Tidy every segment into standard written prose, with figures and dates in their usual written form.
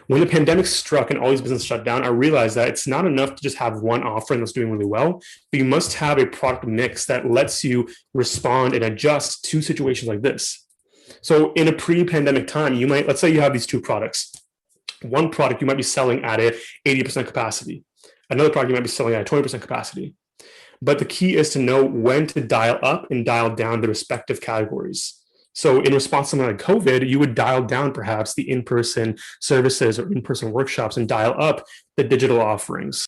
When the pandemic struck and all these businesses shut down, I realized that it's not enough to just have one offering that's doing really well, but you must have a product mix that lets you respond and adjust to situations like this. So in a pre-pandemic time, you might, let's say you have these two products. One product you might be selling at a 80% capacity. Another product you might be selling at a 20% capacity. But the key is to know when to dial up and dial down the respective categories. So in response to something like COVID, you would dial down perhaps the in-person services or in-person workshops and dial up the digital offerings.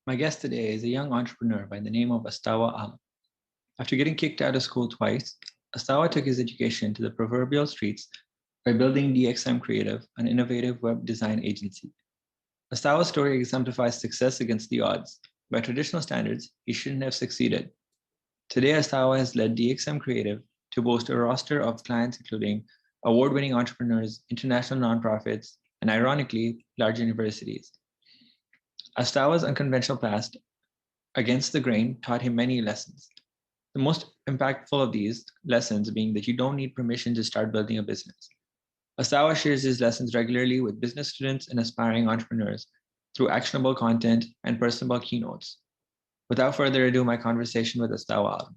My guest today is a young entrepreneur by the name of Astawa. After getting kicked out of school twice, Astawa took his education to the proverbial streets by building DxM Creative, an innovative web design agency. Astawa's story exemplifies success against the odds. By traditional standards, he shouldn't have succeeded. Today, Astawa has led DxM Creative to boast a roster of clients including award-winning entrepreneurs, international nonprofits, and ironically, large universities. Astawa's unconventional past against the grain taught him many lessons. The most impactful of these lessons being that you don't need permission to start building a business. Astawa shares his lessons regularly with business students and aspiring entrepreneurs through actionable content and personable keynotes. Without further ado, my conversation with Astawa.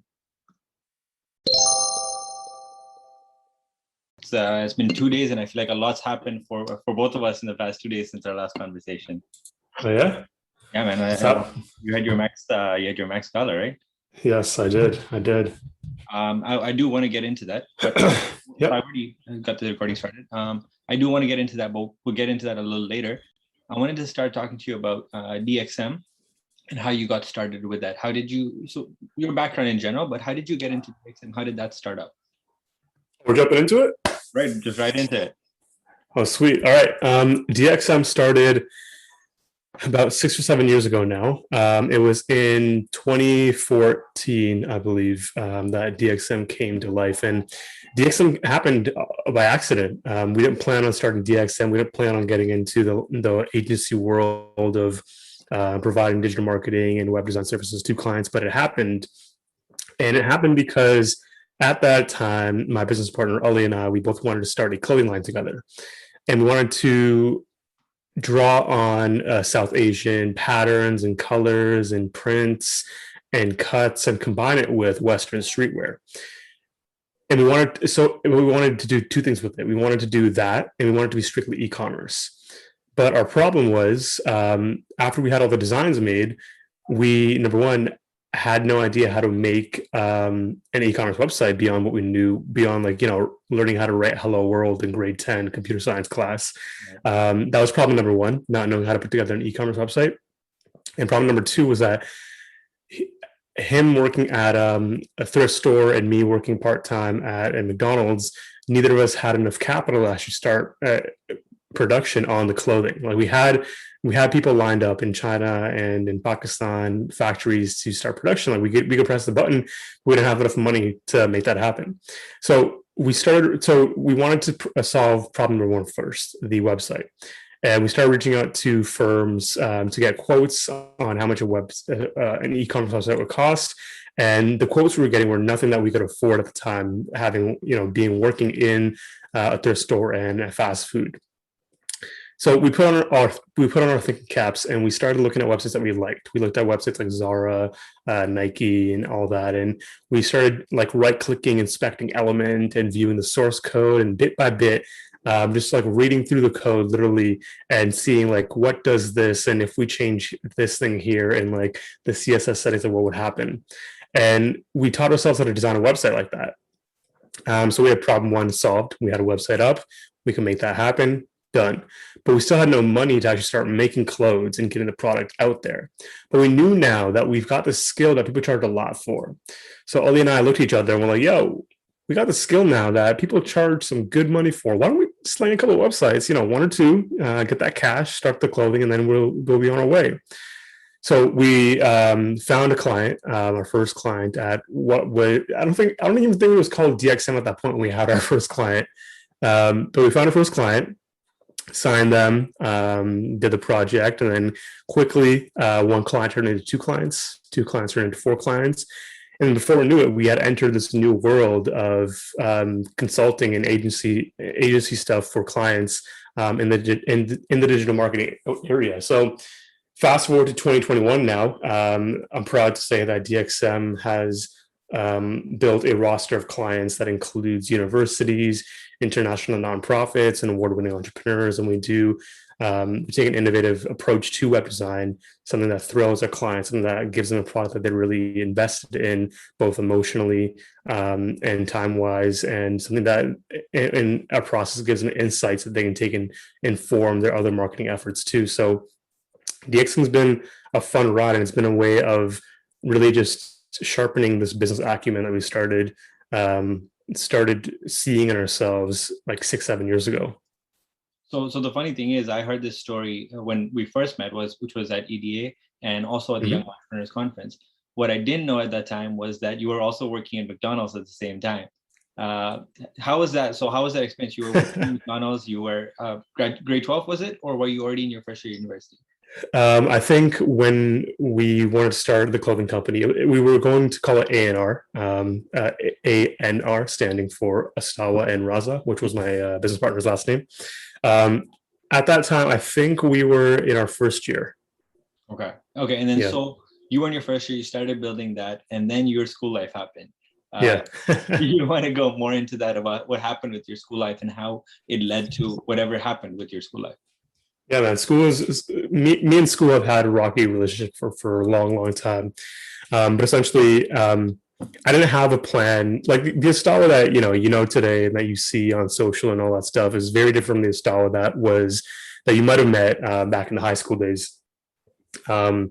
It's been 2 days, and I feel like a lot's happened for both of us in the past 2 days since our last conversation. Oh yeah, yeah, man. You had your max color, right? Yes, I did. I do want to get into that, but yep. I already got the recording started. I do want to get into that, but we'll get into that a little later. I wanted to start talking to you about DxM and how you got started with that. So your background in general, but how did you get into DxM? How did that start up? We're jumping into it? Right, just right into it. Oh, sweet. All right. DxM started about 6 or 7 years ago now. It was in 2014, I believe, that DxM came to life. And DxM happened by accident. We didn't plan on starting DxM. We didn't plan on getting into the agency world of providing digital marketing and web design services to clients, but it happened. And it happened because at that time, my business partner, Ali, and I, we both wanted to start a clothing line together. And we wanted to draw on South Asian patterns and colors and prints and cuts and combine it with Western streetwear. And we wanted to do two things with it. We wanted to do that, and we wanted to be strictly e-commerce. But our problem was after we had all the designs made, we, number one, had no idea how to make an e-commerce website beyond what we knew, beyond learning how to write hello world in grade 10 computer science class. That was problem number one, not knowing how to put together an e-commerce website. And problem number two was that him working at a thrift store and me working part-time at McDonald's, neither of us had enough capital to actually start production on the clothing. Like we had people lined up in China and in Pakistan factories to start production. Like we could press the button. We didn't have enough money to make that happen. So we wanted to solve problem number one first, the website. And we started reaching out to firms to get quotes on how much an e-commerce website would cost. And the quotes we were getting were nothing that we could afford at the time, being working in a thrift store and a fast food. So we put on our thinking caps and we started looking at websites that we liked. We looked at websites like Zara, Nike, and all that. And we started right-clicking, inspecting Element, and viewing the source code. And bit by bit, just reading through the code literally and seeing what does this, and if we change this thing here and the CSS settings, of what would happen. And we taught ourselves how to design a website like that. So we had problem one solved. We had a website up. We can make that happen. Done. But we still had no money to actually start making clothes and getting the product out there. But we knew now that we've got this skill that people charge a lot for. So Ali and I looked at each other and we're like, yo, we got the skill now that people charge some good money for. Why don't we sling a couple of websites, one or two, get that cash, start the clothing, and then we'll be on our way. So we found a client, our first client at I don't even think it was called DxM at that point when we had our first client. But we found a first client, signed them, did the project, and then quickly one client turned into two clients turned into four clients. And before we knew it, we had entered this new world of consulting and agency stuff for clients in the digital marketing area. So fast forward to 2021 now, I'm proud to say that DxM has built a roster of clients that includes universities, international nonprofits, and award-winning entrepreneurs. And we take an innovative approach to web design, something that thrills our clients, something that gives them a product that they're really invested in, both emotionally and time-wise, and something that in our process gives them insights that they can take and inform their other marketing efforts too. So DxM's been a fun ride, and it's been a way of really just sharpening this business acumen that we started seeing in ourselves like 6-7 years ago. So the funny thing is, I heard this story when we first met, which was at EDA and also at the Young Entrepreneurs Conference. What I didn't know at that time was that you were also working at McDonald's at the same time. How was that? So how was that experience? You were working at McDonald's. You were grade 12, was it, or were you already in your first year of university? I think when we wanted to start the clothing company, we were going to call it ANR, ANR standing for Astawa and Raza, which was my business partner's last name. At that time, I think we were in our first year. Okay. And then so you were in your first year, you started building that, and then your school life happened. You want to go more into that about what happened with your school life and how it led to whatever happened with your school life? Yeah, man. School is me and school have had a rocky relationship for a long time. But essentially, I didn't have a plan. Like the Astawa that you know today and that you see on social and all that stuff is very different from the Astawa that you might have met back in the high school days. I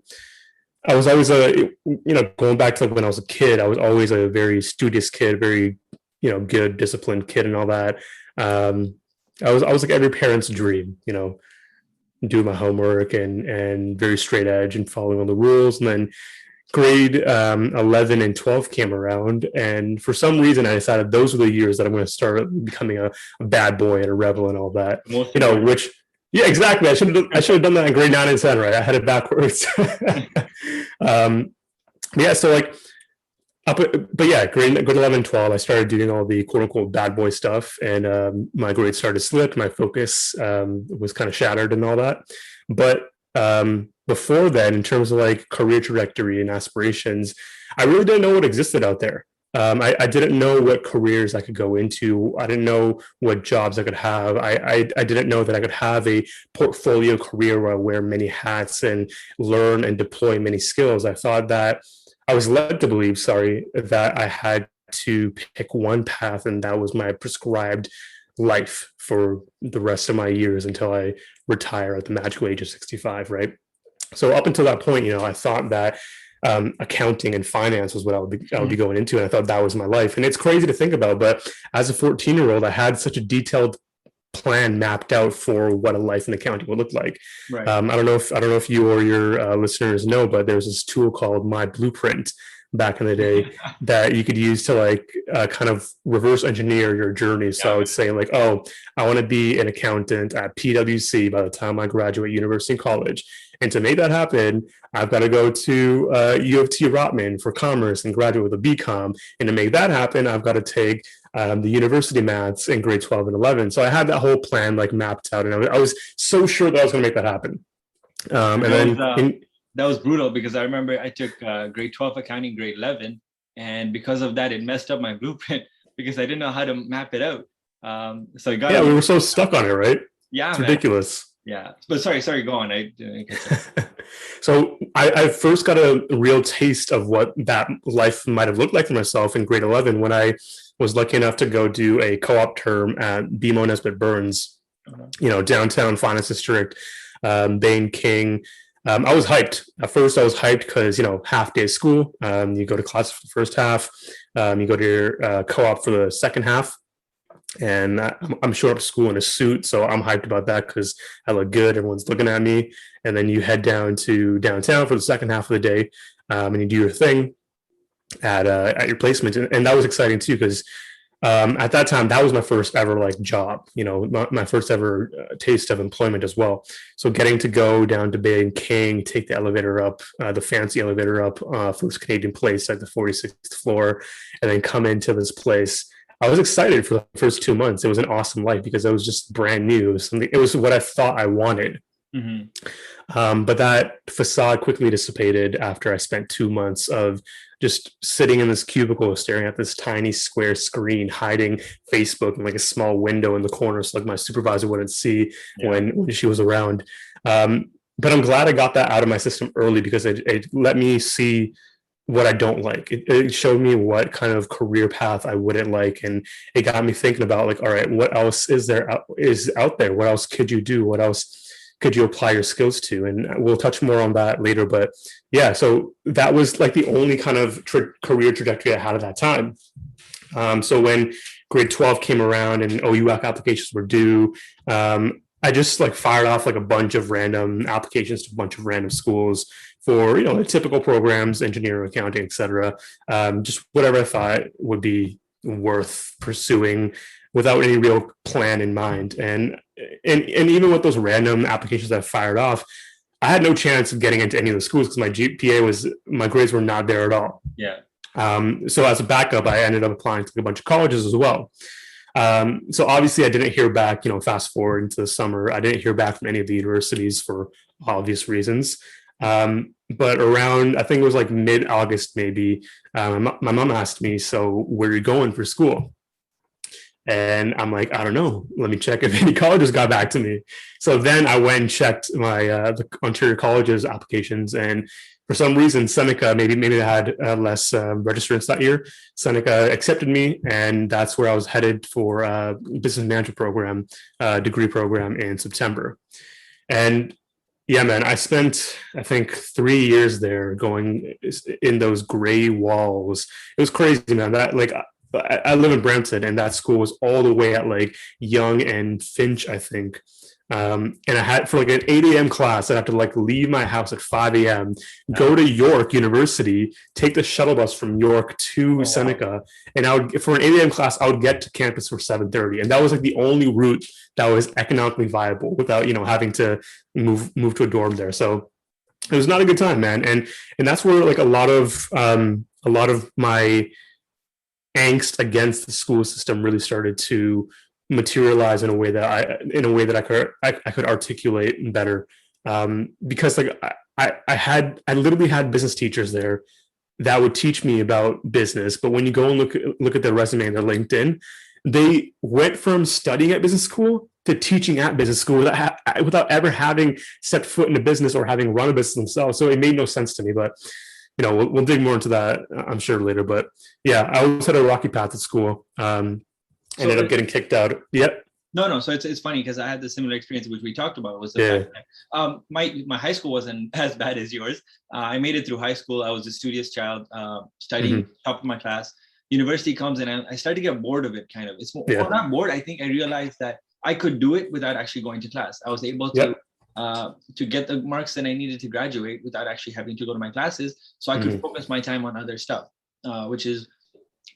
was always going back to like when I was a kid, I was always a very studious kid, very good, disciplined kid and all that. I was like every parent's dream, do my homework and very straight edge and following all the rules. And then grade 11 and 12 came around, and for some reason I decided those were the years that I'm going to start becoming a bad boy and a rebel and all that. Which exactly. I should have done that in grade 9 and 10, right? I had it backwards. So like grade 11 and 12, I started doing all the quote unquote bad boy stuff, and my grades started to slip. My focus was kind of shattered and all that. But before then, in terms of like career trajectory and aspirations, I really didn't know what existed out there. I didn't know what careers I could go into. I didn't know what jobs I could have. I didn't know that I could have a portfolio career where I wear many hats and learn and deploy many skills. I thought that I was led to believe, that I had to pick one path, and that was my prescribed life for the rest of my years until I retire at the magical age of 65, right? So up until that point, I thought that accounting and finance was what I would be going into, and I thought that was my life. And it's crazy to think about, but as a 14-year-old, I had such a detailed plan mapped out for what a life in accounting would look like. Right. I don't know if you or your listeners know, but there's this tool called My Blueprint back in the day that you could use to kind of reverse engineer your journey. So I would say like, oh, I want to be an accountant at PwC by the time I graduate university and college. And to make that happen, I've got to go to U of T Rotman for commerce and graduate with a BCom. And to make that happen, I've got to take the university maths in grade 12 and 11. So I had that whole plan like mapped out, and I was so sure that I was going to make that happen. That was brutal, because I remember I took grade 12 accounting, grade 11, and because of that, it messed up my blueprint because I didn't know how to map it out. So we were so stuck on it, right? Yeah, it's ridiculous. Yeah, but sorry, go on. So I first got a real taste of what that life might have looked like for myself in grade 11 when I was lucky enough to go do a co-op term at BMO Nesbitt Burns, downtown finance district, Bain King. I was hyped. At first, I was hyped because, half day school. You go to class for the first half. You go to your co-op for the second half. And I'm showing up to school in a suit, so I'm hyped about that because I look good. Everyone's looking at me. And then you head down to downtown for the second half of the day, and you do your thing at your placement. And that was exciting too, because At that time, that was my first ever like job, my first ever taste of employment as well. So getting to go down to Bay and King, take the elevator up, the fancy elevator up, First Canadian Place, like the 46th floor, and then come into this place. I was excited for the first 2 months. It was an awesome life because it was just brand new. It was what I thought I wanted. Mm-hmm. But that facade quickly dissipated after I spent 2 months of just sitting in this cubicle, staring at this tiny square screen, hiding Facebook in like a small window in the corner, so like my supervisor wouldn't see when she was around. But I'm glad I got that out of my system early because it let me see what I don't like. It showed me what kind of career path I wouldn't like, and it got me thinking about like, all right, what else is out there? What else could you do? What else could you apply your skills to? And we'll touch more on that later. But yeah, so that was like the only kind of career trajectory I had at that time. So when grade 12 came around and OUAC applications were due, I just like fired off like a bunch of random applications to a bunch of random schools for, the typical programs, engineering, accounting, etc. Just whatever I thought would be worth pursuing without any real plan in mind. And even with those random applications that I fired off, I had no chance of getting into any of the schools because my grades were not there at all. Yeah. So as a backup, I ended up applying to a bunch of colleges as well. So obviously I didn't hear back, fast forward into the summer, I didn't hear back from any of the universities for obvious reasons. But around, I think it was like mid-August, maybe, my mom asked me, so where are you going for school? And I'm like, I don't know. Let me check if any colleges got back to me. So then I went and checked my the Ontario colleges applications, and for some reason, Seneca maybe I had less registrants that year. Seneca accepted me, and that's where I was headed for a business management program, degree program in September. And yeah, man, I spent, I think, 3 years there going in those gray walls. It was crazy, man. That like I live in Brampton, and that school was all the way at like Young and Finch, I think. And I had for like an 8 a.m. class, I'd have to like leave my house at 5 a.m., go to York University, take the shuttle bus from York to Seneca, and I would, for an 8 a.m. class, I would get to campus for 7:30, and that was like the only route that was economically viable without having to move to a dorm there. So it was not a good time, man, and that's where like a lot of my angst against the school system really started to materialize in a way that I could articulate better, because like I literally had business teachers there that would teach me about business, but when you go and look at their resume and their LinkedIn, they went from studying at business school to teaching at business school without ever having stepped foot in a business or having run a business themselves. So it made no sense to me, but we'll dig more into that, I'm sure, later. But yeah, I always had a rocky path at school. Ended up getting kicked out. Yep. No. So it's funny because I had the similar experience which we talked about. Was the fact that, my high school wasn't as bad as yours. I made it through high school. I was a studious child, studying top of my class. University comes and I started to get bored of it. Kind of. It's well, not bored. I think I realized that I could do it without actually going to class. I was able to get the marks that I needed to graduate without actually having to go to my classes. So I could focus my time on other stuff, which is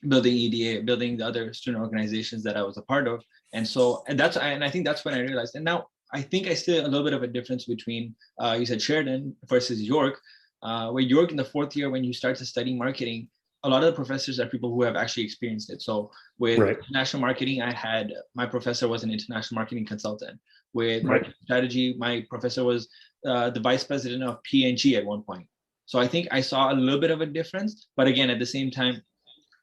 building EDA, building the other student organizations that I was a part of. And I think that's when I realized. And now I think I see a little bit of a difference between, you said Sheridan versus York, where York in the fourth year, when you start to study marketing, a lot of the professors are people who have actually experienced it. So with international marketing, my professor was an international marketing consultant. With marketing strategy, my professor was the vice president of P&G at one point. So I think I saw a little bit of a difference. But again, at the same time,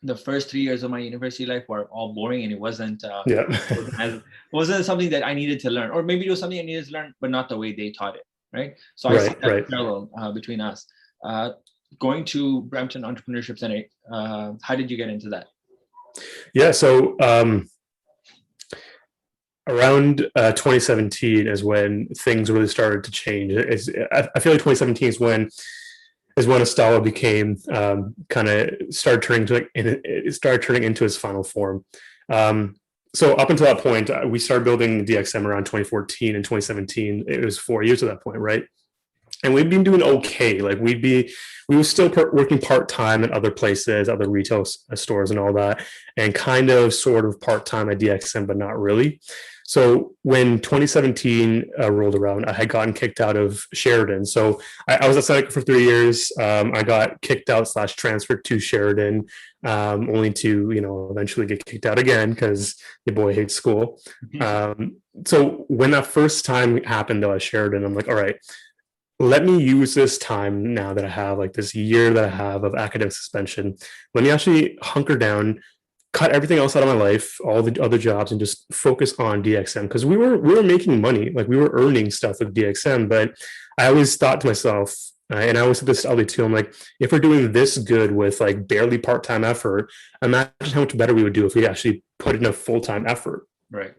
the first 3 years of my university life were all boring, and it wasn't wasn't something that I needed to learn, or maybe it was something I needed to learn, but not the way they taught it. Right. So I see that parallel between us. Going to Brampton Entrepreneurship Center, how did you get into that? Yeah, so around 2017 is when things really started to change. I feel like 2017 is when Astawa became kind of started turning into its final form. So up until that point, we started building DxM around 2014, and 2017. It was 4 years at that point, right? and we'd been doing okay. Like we were still working part-time at other places, other retail stores and all that, and kind of sort of part-time at DxM, but not really. So when 2017 rolled around, I had gotten kicked out of Sheridan. So I was at Seneca for 3 years. I got kicked out / transferred to Sheridan, only to, eventually get kicked out again because your boy hates school. So when that first time happened though at Sheridan, I'm like, all right, let me use this time now that I have, like this year that I have of academic suspension. Let me actually hunker down, cut everything else out of my life, all the other jobs, and just focus on DxM, because we were making money, like we were earning stuff with DxM. But I always thought to myself, and I always said this to Ellie too, I'm like, if we're doing this good with like barely part-time effort, imagine how much better we would do if we actually put in a full-time effort. Right.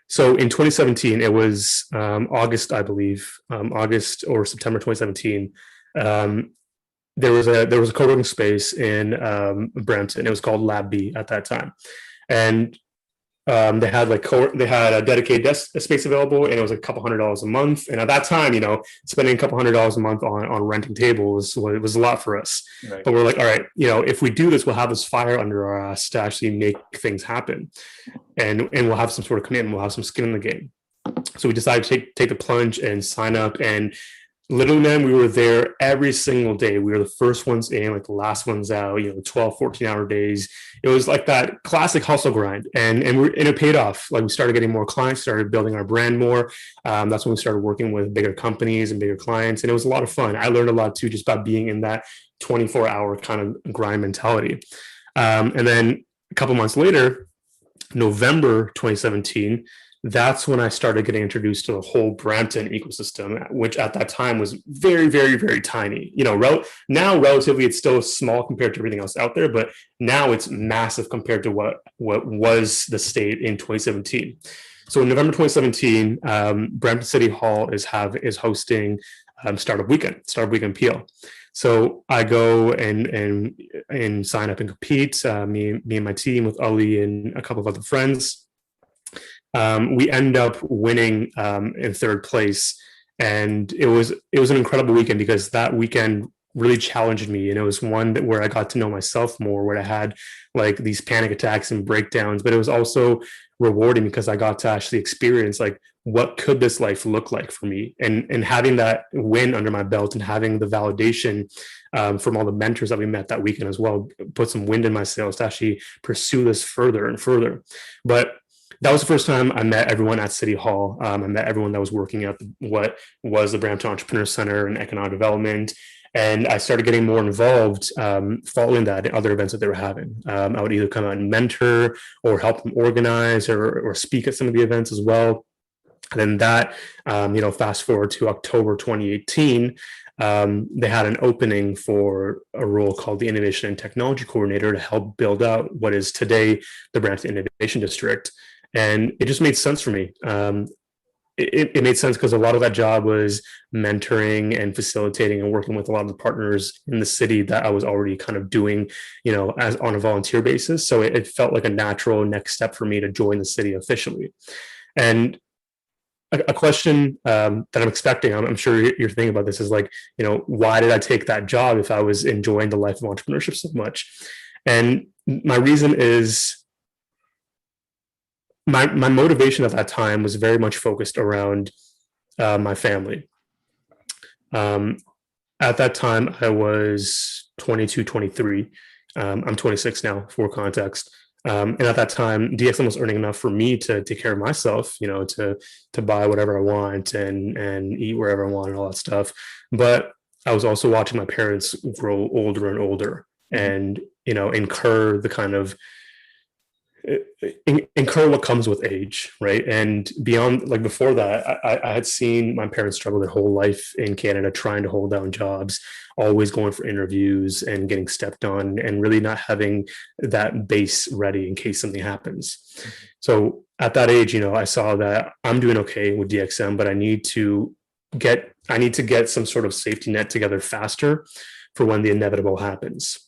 So in 2017, it was August, I believe, August or September 2017. There was a co-working space in Brampton. It was called Lab B at that time, and they had they had a dedicated desk space available, and it was a couple $100s a month. And at that time, spending a couple $100s a month on renting tables was a lot for us. Right. But we're like, all right, if we do this, we'll have this fire under our ass to actually make things happen, and we'll have some sort of commitment, we'll have some skin in the game. So we decided to take the plunge and sign up. And literally, man, we were there every single day. We were the first ones in, like the last ones out, 12, 14-hour days. It was like that classic hustle grind. And it paid off. Like we started getting more clients, started building our brand more. That's when we started working with bigger companies and bigger clients. And it was a lot of fun. I learned a lot too, just by being in that 24-hour kind of grind mentality. And then a couple months later, November 2017, that's when I started getting introduced to the whole Brampton ecosystem, which at that time was very, very, very tiny. Now relatively it's still small compared to everything else out there, but now it's massive compared to what was the state in 2017. So in November 2017, Brampton City Hall is hosting Startup Weekend PL. So I go and sign up and compete. Me and my team with Ali and a couple of other friends. We end up winning in third place, and it was an incredible weekend because that weekend really challenged me, and it was one where I got to know myself more, where I had like these panic attacks and breakdowns. But it was also rewarding because I got to actually experience like what could this life look like for me, and having that win under my belt and having the validation from all the mentors that we met that weekend as well put some wind in my sails to actually pursue this further and further. But that was the first time I met everyone at City Hall. I met everyone that was working at what was the Brampton Entrepreneur Center and Economic Development. And I started getting more involved following that in other events that they were having. I would either come out and mentor or help them organize or speak at some of the events as well. And then that, fast forward to October 2018, they had an opening for a role called the Innovation and Technology Coordinator to help build out what is today the Brampton Innovation District. And it just made sense for me. It made sense because a lot of that job was mentoring and facilitating and working with a lot of the partners in the city that I was already kind of doing, as on a volunteer basis. So it felt like a natural next step for me to join the city officially. And a question that I'm expecting, I'm sure you're thinking about this, is like, why did I take that job if I was enjoying the life of entrepreneurship so much? And my reason is, my motivation at that time was very much focused around my family. At that time, I was 22, 23. I'm 26 now, for context. And at that time, DxM was earning enough for me to take care of myself, to buy whatever I want and eat wherever I want and all that stuff. But I was also watching my parents grow older and older, and incur the kind of incur what comes with age, right? And beyond, like before that, I had seen my parents struggle their whole life in Canada trying to hold down jobs, always going for interviews and getting stepped on, and really not having that base ready in case something happens. So at that age, I saw that I'm doing okay with DxM, but I need to get some sort of safety net together faster for when the inevitable happens.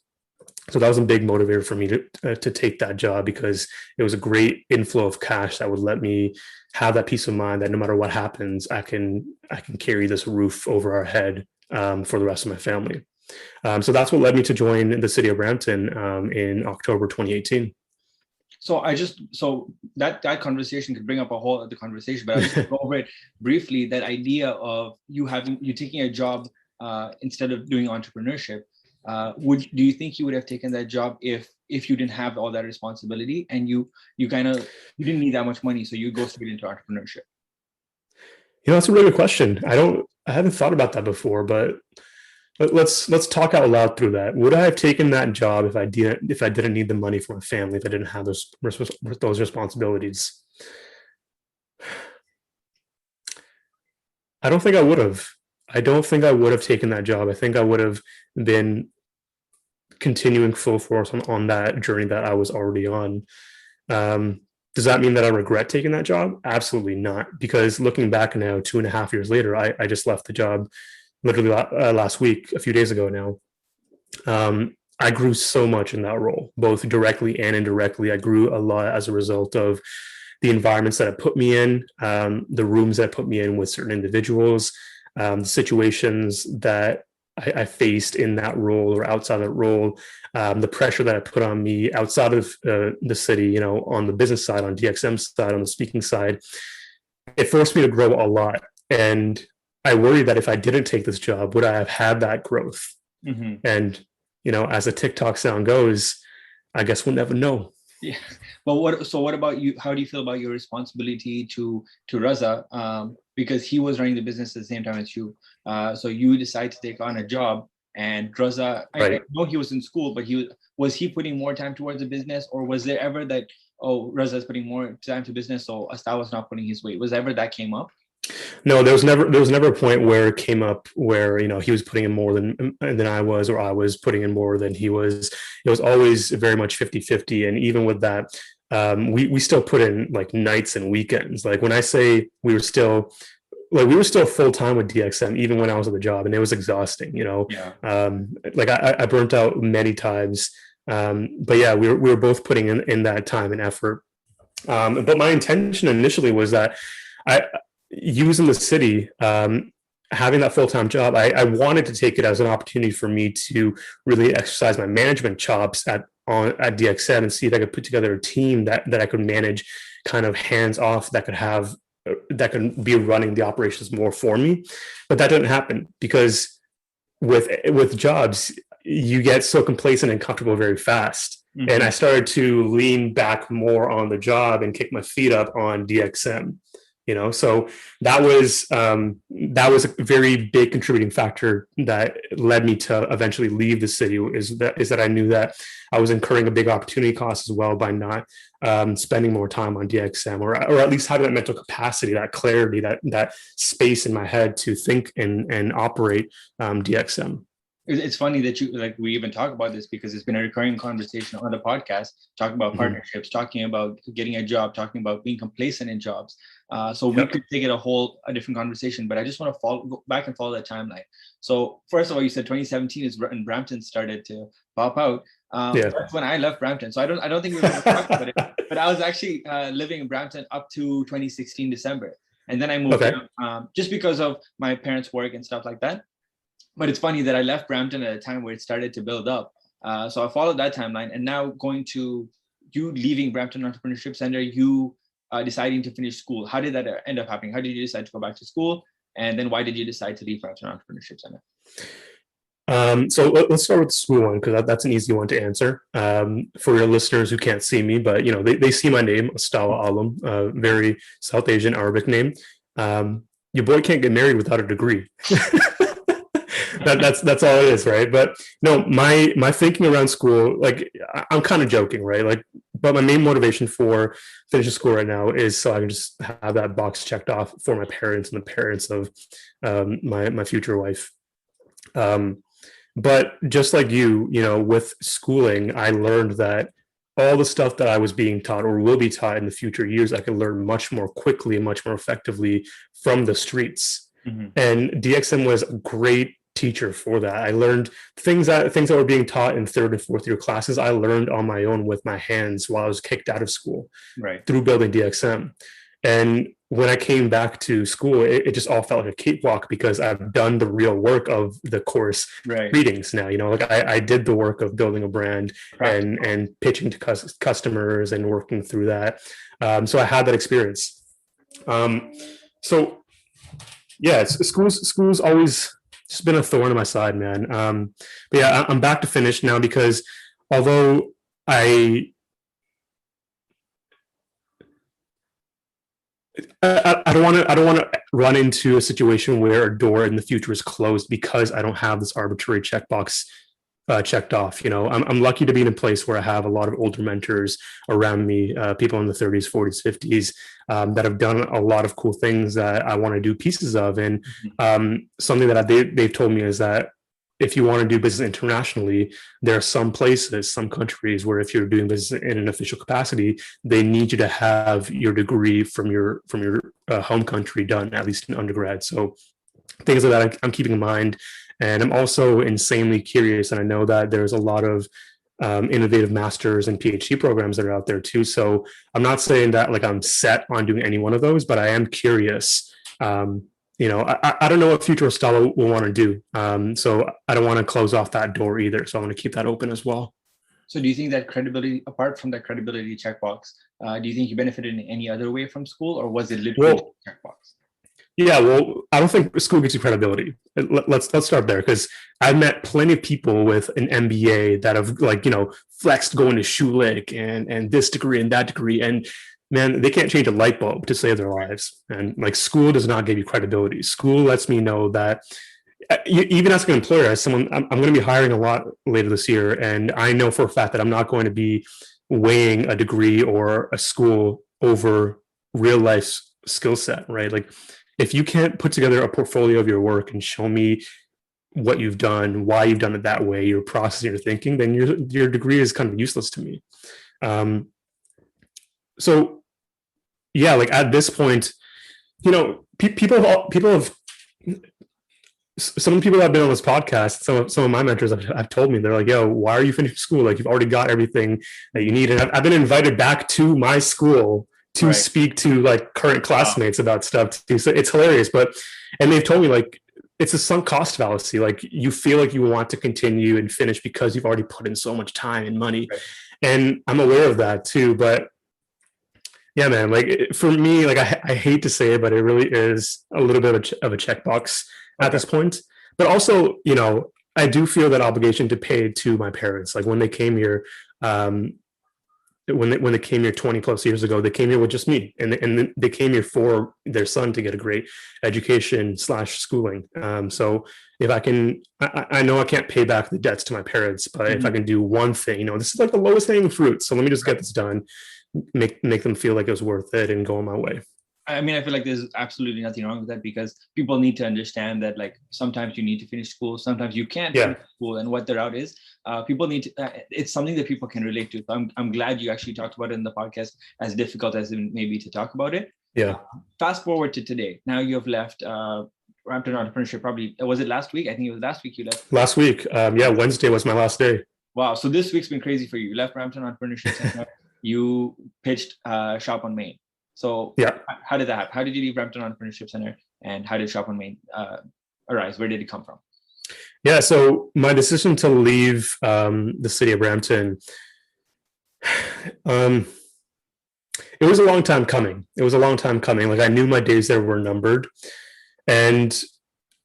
So that was a big motivator for me to take that job, because it was a great inflow of cash that would let me have that peace of mind that no matter what happens, I can carry this roof over our head for the rest of my family. So that's what led me to join the city of Brampton in October 2018. So that conversation could bring up a whole other conversation, but I'll just go over it briefly. That idea of you taking a job instead of doing entrepreneurship. Do you think you would have taken that job if you didn't have all that responsibility and you didn't need that much money, so you go straight into entrepreneurship? That's a really good question. I haven't thought about that before, but let's talk out loud through that. Would I have taken that job if I didn't need the money for my family, if I didn't have those responsibilities? I don't think I would have. I don't think I would have taken that job. I think I would have been continuing full force on that journey that I was already on. Does that mean that I regret taking that job? Absolutely not. Because looking back now, 2.5 years later, I just left the job literally last week, a few days ago now. I grew so much in that role, both directly and indirectly. I grew a lot as a result of the environments that it put me in, the rooms that put me in with certain individuals, the situations that I faced in that role or outside that role, the pressure that I put on me outside of the city, on the business side, on DxM's side, on the speaking side. It forced me to grow a lot. And I worry that if I didn't take this job, would I have had that growth? Mm-hmm. And, as a TikTok sound goes, I guess we'll never know. Yeah. But what about you? How do you feel about your responsibility to Raza? Because he was running the business at the same time as you. So you decide to take on a job, and Raza, right. I know he was in school, but was he putting more time towards the business, or was there ever that, Raza is putting more time to business, so Astawa was not putting his weight? Was ever that came up? No, there was never a point where it came up where he was putting in more than I was, or I was putting in more than he was. It was always very much 50-50. And even with that, we still put in like nights and weekends. Like when I say we were still full time with DxM, even when I was at the job, and it was exhausting. Yeah. Like I burnt out many times. But yeah, we were both putting in that time and effort. But my intention initially was that using the city, having that full-time job, I wanted to take it as an opportunity for me to really exercise my management chops at DxM and see if I could put together a team that I could manage kind of hands off, that could be running the operations more for me. But that didn't happen because with jobs, you get so complacent and comfortable very fast. Mm-hmm. And I started to lean back more on the job and kick my feet up on DxM. So that was a very big contributing factor that led me to eventually leave the city, is that I knew that I was incurring a big opportunity cost as well by not spending more time on DxM, or at least having that mental capacity, that clarity, that space in my head to think and operate DxM. It's funny that we even talk about this, because it's been a recurring conversation on the podcast, talking about partnerships, talking about getting a job, talking about being complacent in jobs. So we could take it a different conversation, but I just want to go back and follow that timeline. So first of all, you said 2017 is when Brampton started to pop out. That's when I left Brampton. So I don't think we've ever talked about it, but I was actually living in Brampton up to 2016 December. And then I moved just because of my parents' work and stuff like that. But it's funny that I left Brampton at a time where it started to build up. So I followed that timeline, and now going to you leaving Brampton Entrepreneurship Center, you deciding to finish school. How did that end up happening? How did you decide to go back to school? And then why did you decide to leave Brampton Entrepreneurship Center? So let's start with the school one, because that's an easy one to answer. For your listeners who can't see me, but they see my name, Astawa Alam, a very South Asian Arabic name. Your boy can't get married without a degree. That's all it is, right? But no, my thinking around school, like I'm kind of joking, right? Like, but my main motivation for finishing school right now is so I can just have that box checked off for my parents and the parents of my future wife. But just like you, with schooling, I learned that all the stuff that I was being taught or will be taught in the future years, I can learn much more quickly and much more effectively from the streets. Mm-hmm. And DxM was a great teacher for that. I learned things that were being taught in 3rd and 4th year classes. I learned on my own with my hands while I was kicked out of school, right, through building DxM. And when I came back to school, it just all felt like a cakewalk because I've done the real work of the course Right. readings now. Like I did the work of building a brand and pitching to customers and working through that. So I had that experience. So yeah, school's always just been a thorn in my side, man. But yeah, I'm back to finish now because although I don't want to run into a situation where a door in the future is closed because I don't have this arbitrary checkbox checked off. I'm lucky to be in a place where I have a lot of older mentors around me, people in the 30s, 40s, 50s, that have done a lot of cool things that I want to do pieces of. And something that they've told me is that if you want to do business internationally, there are some places, some countries where if you're doing business in an official capacity, they need you to have your degree from your home country done, at least in undergrad. So things like that I'm keeping in mind. And I'm also insanely curious, and I know that there's a lot of innovative masters and PhD programs that are out there too. So I'm not saying that like I'm set on doing any one of those, but I am curious. I don't know what future Astawa will want to do. So I don't want to close off that door either. So I want to keep that open as well. So do you think that credibility, apart from that credibility checkbox, do you think you benefited in any other way from school, or was it literally checkbox? Yeah, well, I don't think school gives you credibility. Let's start there, because I've met plenty of people with an MBA that have flexed going to Schulich and this degree and that degree, and man, they can't change a light bulb to save their lives. And like, school does not give you credibility. School lets me know that even as an employer, as someone, I'm going to be hiring a lot later this year, and I know for a fact that I'm not going to be weighing a degree or a school over real life skill set, right? Like, if you can't put together a portfolio of your work and show me what you've done, why you've done it that way, your process, your thinking, then your degree is kind of useless to me. So yeah, like at this point, people have, some people that have been on this podcast, some of my mentors have told me, they're like, yo, why are you finishing school? Like, you've already got everything that you need. And I've been invited back to my school to speak to like current classmates about stuff too. So it's hilarious. And they've told me like, it's a sunk cost fallacy. Like, you feel like you want to continue and finish because you've already put in so much time and money. Right. And I'm aware of that too. But yeah, man, like for me, like I hate to say it, but it really is a little bit of a checkbox at this point. But also, I do feel that obligation to pay to my parents. Like, when they came here, when they came here 20 plus years ago, they came here with just me, and they came here for their son to get a great education / schooling. So if I can, I know I can't pay back the debts to my parents, but if I can do one thing, this is like the lowest hanging fruit. So let me just get this done, make them feel like it was worth it, and go on my way. I mean, I feel like there's absolutely nothing wrong with that, because people need to understand that, like, sometimes you need to finish school, sometimes you can't finish school, and what the route is. People need to, it's something that people can relate to. So I'm glad you actually talked about it in the podcast, as difficult as it may be to talk about it. Yeah. Fast forward to today. Now you have left Brampton Entrepreneurship, probably, was it last week? I think it was last week you left. Last week. Yeah, Wednesday was my last day. Wow. So this week's been crazy for you. You left Brampton Entrepreneurship Center. You pitched Shop on Main. So yeah, how did that happen? How did you leave Brampton Entrepreneurship Center, and how did Shop on Main arise? Where did it come from? Yeah, so my decision to leave the city of Brampton, it was a long time coming. Like, I knew my days there were numbered, and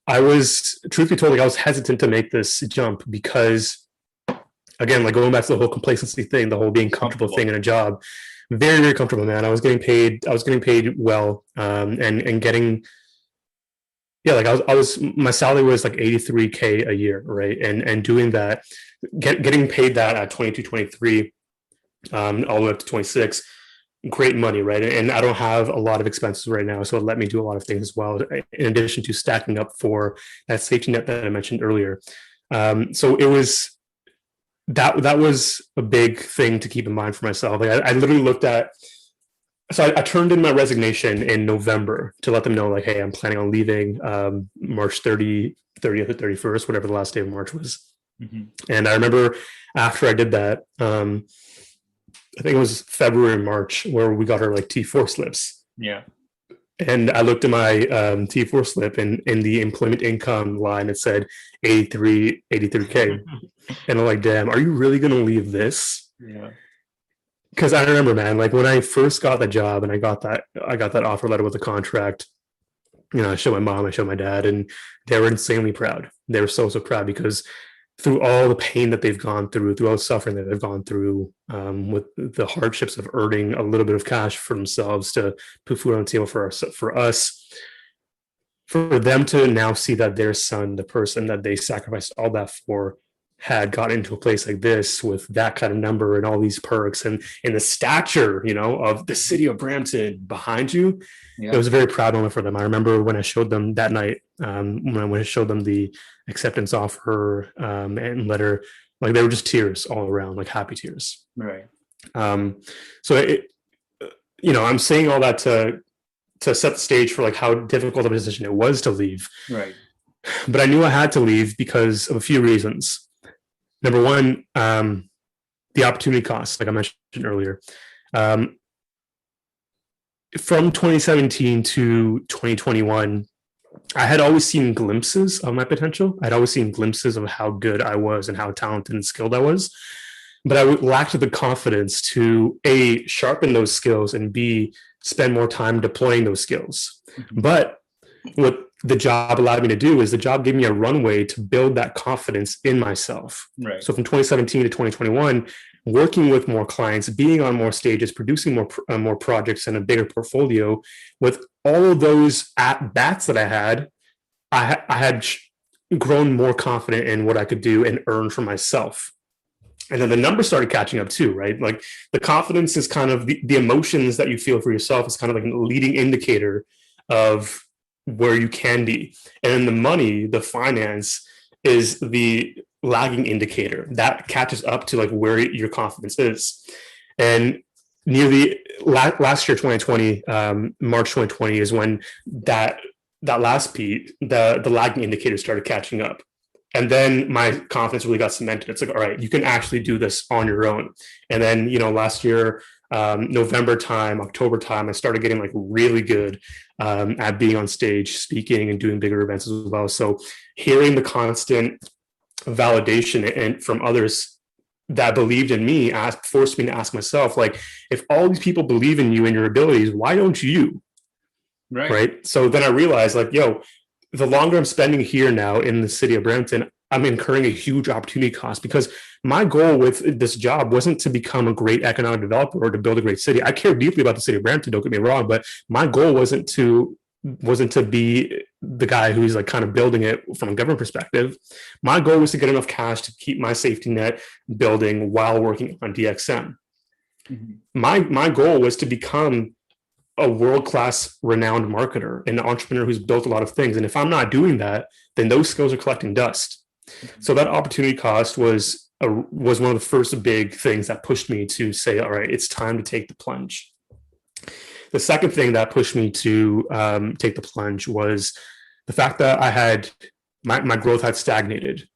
I was, truth be told, like, I was hesitant to make this jump because, again, like, going back to the whole complacency thing, the whole being comfortable thing in a job. Very, very comfortable, man. I was getting paid well, and getting, like, I was my salary was like $83K a year, right? And doing that, getting paid that at 22, 23, all the way up to 26, great money, right? And I don't have a lot of expenses right now, so it let me do a lot of things as well, in addition to stacking up for that safety net that I mentioned earlier. So it was, that was a big thing to keep in mind for myself. Like, I literally looked at, so I turned in my resignation in November to let them know, like, hey, I'm planning on leaving March 30th or 31st, whatever the last day of March was. And I remember after I did that, I think it was February and March, where we got our like T4 slips. Yeah. And I looked at my T4 slip, and in the employment income line, it said 83K. And I'm like, damn, are you really going to leave this? Yeah. Because I remember, man, like when I first got the job and I got that offer letter with the contract, I showed my mom, I showed my dad, and they were insanely proud. They were so proud because through all the pain that they've gone through all the suffering that they've gone through, with the hardships of earning a little bit of cash for themselves to put food on the table for us, for them to now see that their son, the person that they sacrificed all that for, had gotten into a place like this with that kind of number and all these perks and the stature, of the city of Brampton behind you. Yeah. It was a very proud moment for them. I remember when I showed them that night, when I showed them the acceptance offer and letter, like they were just tears all around, like happy tears. Right. So I'm saying all that to set the stage for like how difficult of a decision it was to leave. Right. But I knew I had to leave because of a few reasons. Number one, the opportunity cost, like I mentioned earlier. From 2017 to 2021, I had always seen glimpses of my potential. I'd always seen glimpses of how good I was and how talented and skilled I was. But I lacked the confidence to A, sharpen those skills, and B, spend more time deploying those skills. Mm-hmm. But what the job allowed me to do is the job gave me a runway to build that confidence in myself. Right. So from 2017 to 2021, working with more clients, being on more stages, producing more projects and a bigger portfolio, with all of those at bats that I had grown more confident in what I could do and earn for myself. And then the numbers started catching up too, right? Like the confidence is kind of the emotions that you feel for yourself is kind of like a leading indicator of where you can be. And then the money, the finance, is the lagging indicator that catches up to like where your confidence is. And nearly last year, 2020, March 2020 is when that last piece, the lagging indicator started catching up. And then my confidence really got cemented. It's like, all right, you can actually do this on your own. And then, last year, November time, October time, I started getting like really good at being on stage, speaking and doing bigger events as well. So hearing the constant validation and from others that believed in me forced me to ask myself, like, if all these people believe in you and your abilities, why don't you? Right. So then I realized, like, the longer I'm spending here now in the city of Brampton, I'm incurring a huge opportunity cost, because my goal with this job wasn't to become a great economic developer or to build a great city. I care deeply about the city of Brampton, don't get me wrong, but my goal wasn't to be the guy who's like kind of building it from a government perspective. My goal was to get enough cash to keep my safety net building while working on DxM. Mm-hmm. My goal was to become a world-class renowned marketer, an entrepreneur who's built a lot of things. And if I'm not doing that, then those skills are collecting dust. Mm-hmm. So that opportunity cost was one of the first big things that pushed me to say, all right, it's time to take the plunge. The second thing that pushed me to take the plunge was the fact that I had my growth had stagnated.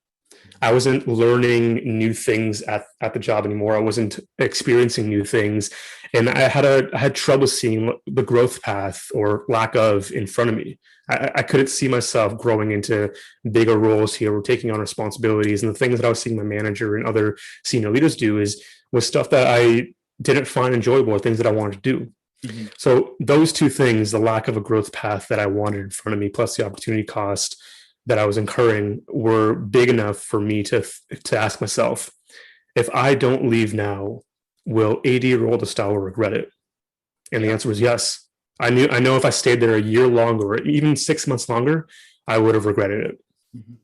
I wasn't learning new things at the job anymore. I wasn't experiencing new things. And I had trouble seeing the growth path or lack of in front of me. I couldn't see myself growing into bigger roles here or taking on responsibilities. And the things that I was seeing my manager and other senior leaders do was stuff that I didn't find enjoyable or things that I wanted to do. Mm-hmm. So those two things, the lack of a growth path that I wanted in front of me, plus the opportunity cost that I was incurring, were big enough for me to ask myself, if I don't leave now, will 80-year-old Astawa regret it? And the answer was yes. I know if I stayed there a year longer, or even 6 months longer, I would have regretted it.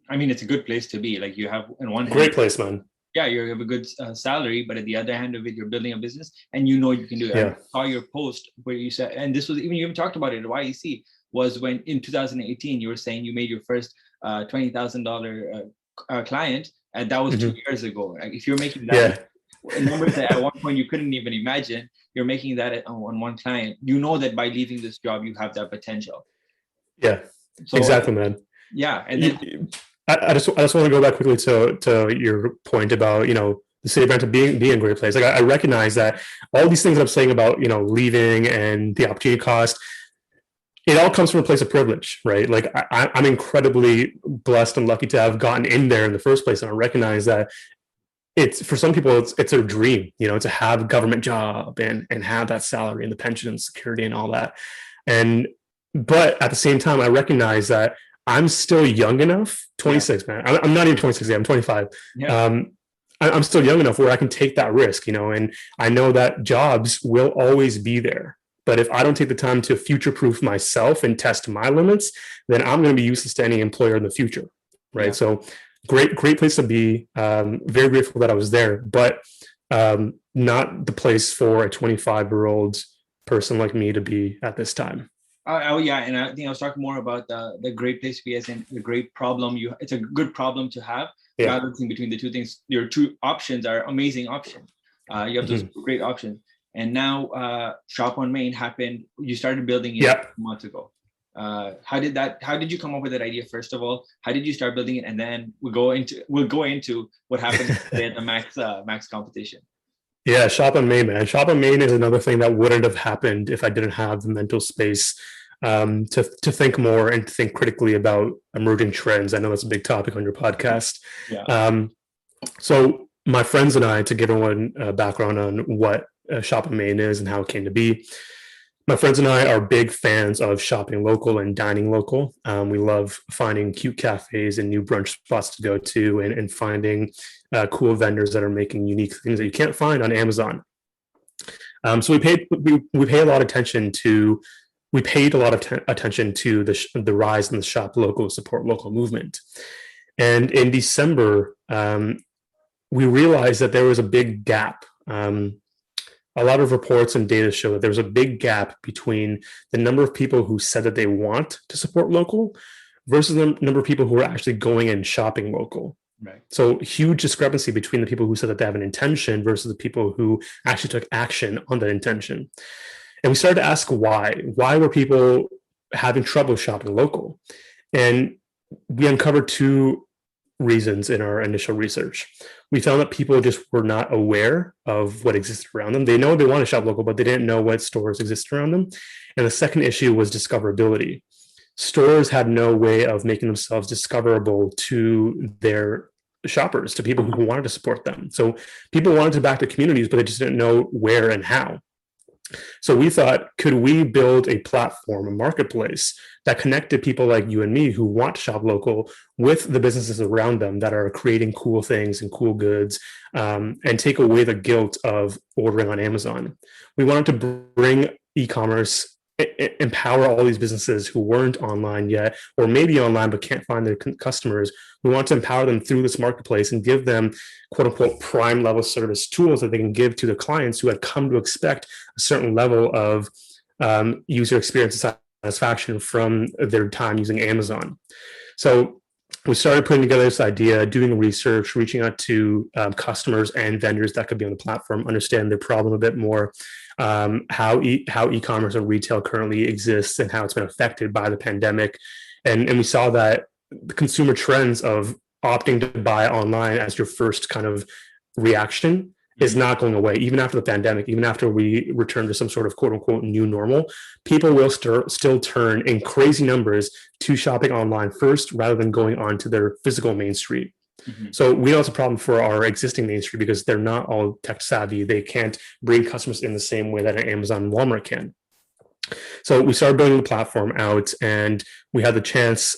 I mean, it's a good place to be. Like, you have in one hand, great place, man. Yeah, you have a good salary, but at the other hand of it, you're building a business, and you can do it. Yeah. I saw your post where you said, and this was you even talked about it at YEC, was when in 2018 you were saying you made your first $20,000 client, and that was 2 years ago. Like, if you're making that numbers that at one point you couldn't even imagine, you're making that on one client. That by leaving this job, you have that potential. Yeah, so, exactly, man. Yeah, and then I just want to go back quickly to your point about the city of Brampton being a great place. Like, I recognize that all these things that I'm saying about leaving and the opportunity cost, it all comes from a place of privilege, right? Like I'm incredibly blessed and lucky to have gotten in there in the first place, and I recognize that it's for some people it's a dream, to have a government job and have that salary and the pension and security and all that. And but at the same time, I recognize that I'm still young enough, 26, man. I'm not even 26 yet. I'm 25. Yeah. I'm still young enough where I can take that risk, and I know that jobs will always be there. But if I don't take the time to future-proof myself and test my limits, then I'm going to be useless to any employer in the future, right? Yeah. So great place to be. Very grateful that I was there, but not the place for a 25-year-old person like me to be at this time. Oh yeah, and I think I was talking more about the great place to be, as in the great problem. It's a good problem to have. Yeah. Balancing between the two things. Your two options are amazing options. You have those great options. And now Shop on Main happened. You started building it a month ago. How did you come up with that idea, first of all? How did you start building it? And then we'll go into what happened at the Max competition. Yeah, Shop on Main, man. Shop on Main is another thing that wouldn't have happened if I didn't have the mental space to think more and to think critically about emerging trends. I know that's a big topic on your podcast. Yeah. So my friends and I, to give everyone a background on what Shop on Main is and how it came to be, my friends and I are big fans of shopping local and dining local. We love finding cute cafes and new brunch spots to go to, and finding cool vendors that are making unique things that you can't find on Amazon. So we paid a lot of attention to the rise in the shop local, support local movement. And in December, we realized that there was a big gap. A lot of reports and data show that there was a big gap between the number of people who said that they want to support local versus the number of people who are actually going and shopping local. Right. So huge discrepancy between the people who said that they have an intention versus the people who actually took action on that intention. And we started to ask why. Why were people having trouble shopping local? And we uncovered two reasons in our initial research. We found that people just were not aware of what existed around them. They know they want to shop local, but they didn't know what stores existed around them. And the second issue was discoverability. Stores had no way of making themselves discoverable to their shoppers, to people who wanted to support them. So people wanted to back the communities, but they just didn't know where and how. So we thought, could we build a platform, a marketplace that connected people like you and me who want to shop local with the businesses around them that are creating cool things and cool goods, and take away the guilt of ordering on Amazon. We wanted to bring e-commerce, empower all these businesses who weren't online yet, or maybe online but can't find their customers. We want to empower them through this marketplace and give them quote unquote prime level service tools that they can give to the clients who had come to expect a certain level of user experience and satisfaction from their time using Amazon. So we started putting together this idea, doing research, reaching out to customers and vendors that could be on the platform, understand their problem a bit more, how e-commerce and retail currently exists and how it's been affected by the pandemic. And we saw that the consumer trends of opting to buy online as your first kind of reaction is not going away. Even after the pandemic, even after we return to some sort of quote unquote new normal, people will still turn in crazy numbers to shopping online first rather than going on to their physical main street. Mm-hmm. So we know it's a problem for our existing main street because they're not all tech savvy. They can't bring customers in the same way that an Amazon and Walmart can. So we started building the platform out, and we had the chance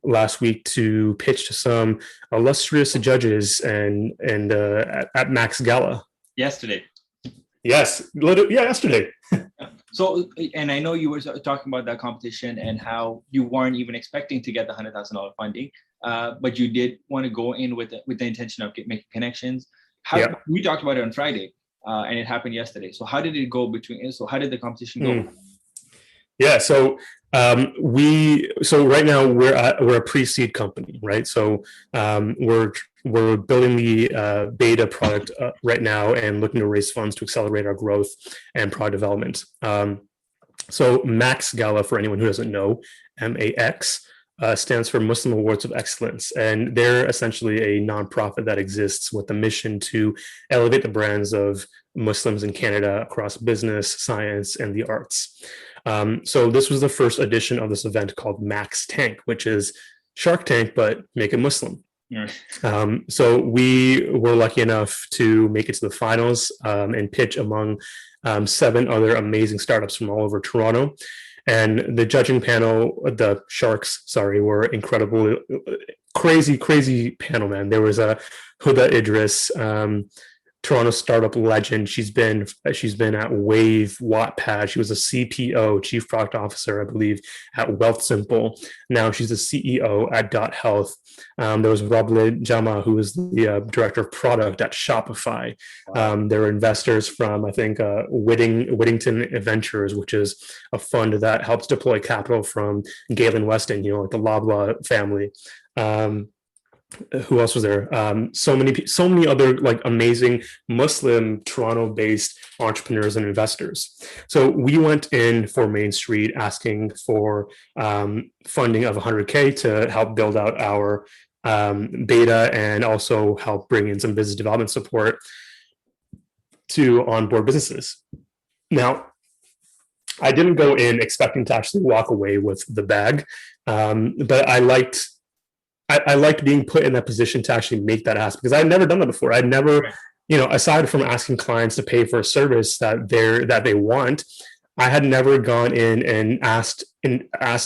last week to pitch to some illustrious judges and at Max Gala. Yesterday. Yes, yesterday. So, and I know you were talking about that competition and how you weren't even expecting to get the $100,000 funding, but you did want to go in with the intention of making connections. We talked about it on Friday, and it happened yesterday. So how did it go So how did the competition go? Yeah, so right now we're a pre-seed company, right? So we're building the beta product right now and looking to raise funds to accelerate our growth and product development. So Max Gala, for anyone who doesn't know, MAX stands for Muslim Awards of Excellence, and they're essentially a nonprofit that exists with the mission to elevate the brands of Muslims in Canada across business, science, and the arts. So this was the first edition of this event called Max Tank, which is Shark Tank, but make it Muslim. So we were lucky enough to make it to the finals and pitch among 7 other amazing startups from all over Toronto. And the judging panel, the Sharks, were incredible, crazy panel, man. There was a Huda Idris, Toronto startup legend. She's been at Wave, Wattpad. She was a CPO, Chief Product Officer, I believe, at Wealthsimple. Now she's a CEO at Dot Health. There was Roble Jama, who was the director of product at Shopify. Wow. There were investors from, I think, Whittington Ventures, which is a fund that helps deploy capital from Galen Weston, like the Loblaw family. Who else was there? So many other like amazing Muslim Toronto-based entrepreneurs and investors. So we went in for Main Street asking for funding of $100K to help build out our beta and also help bring in some business development support to onboard businesses. Now, I didn't go in expecting to actually walk away with the bag, but I liked being put in that position to actually make that ask, because I'd never done that before. I'd never, aside from asking clients to pay for a service that they want, I had never gone in and asked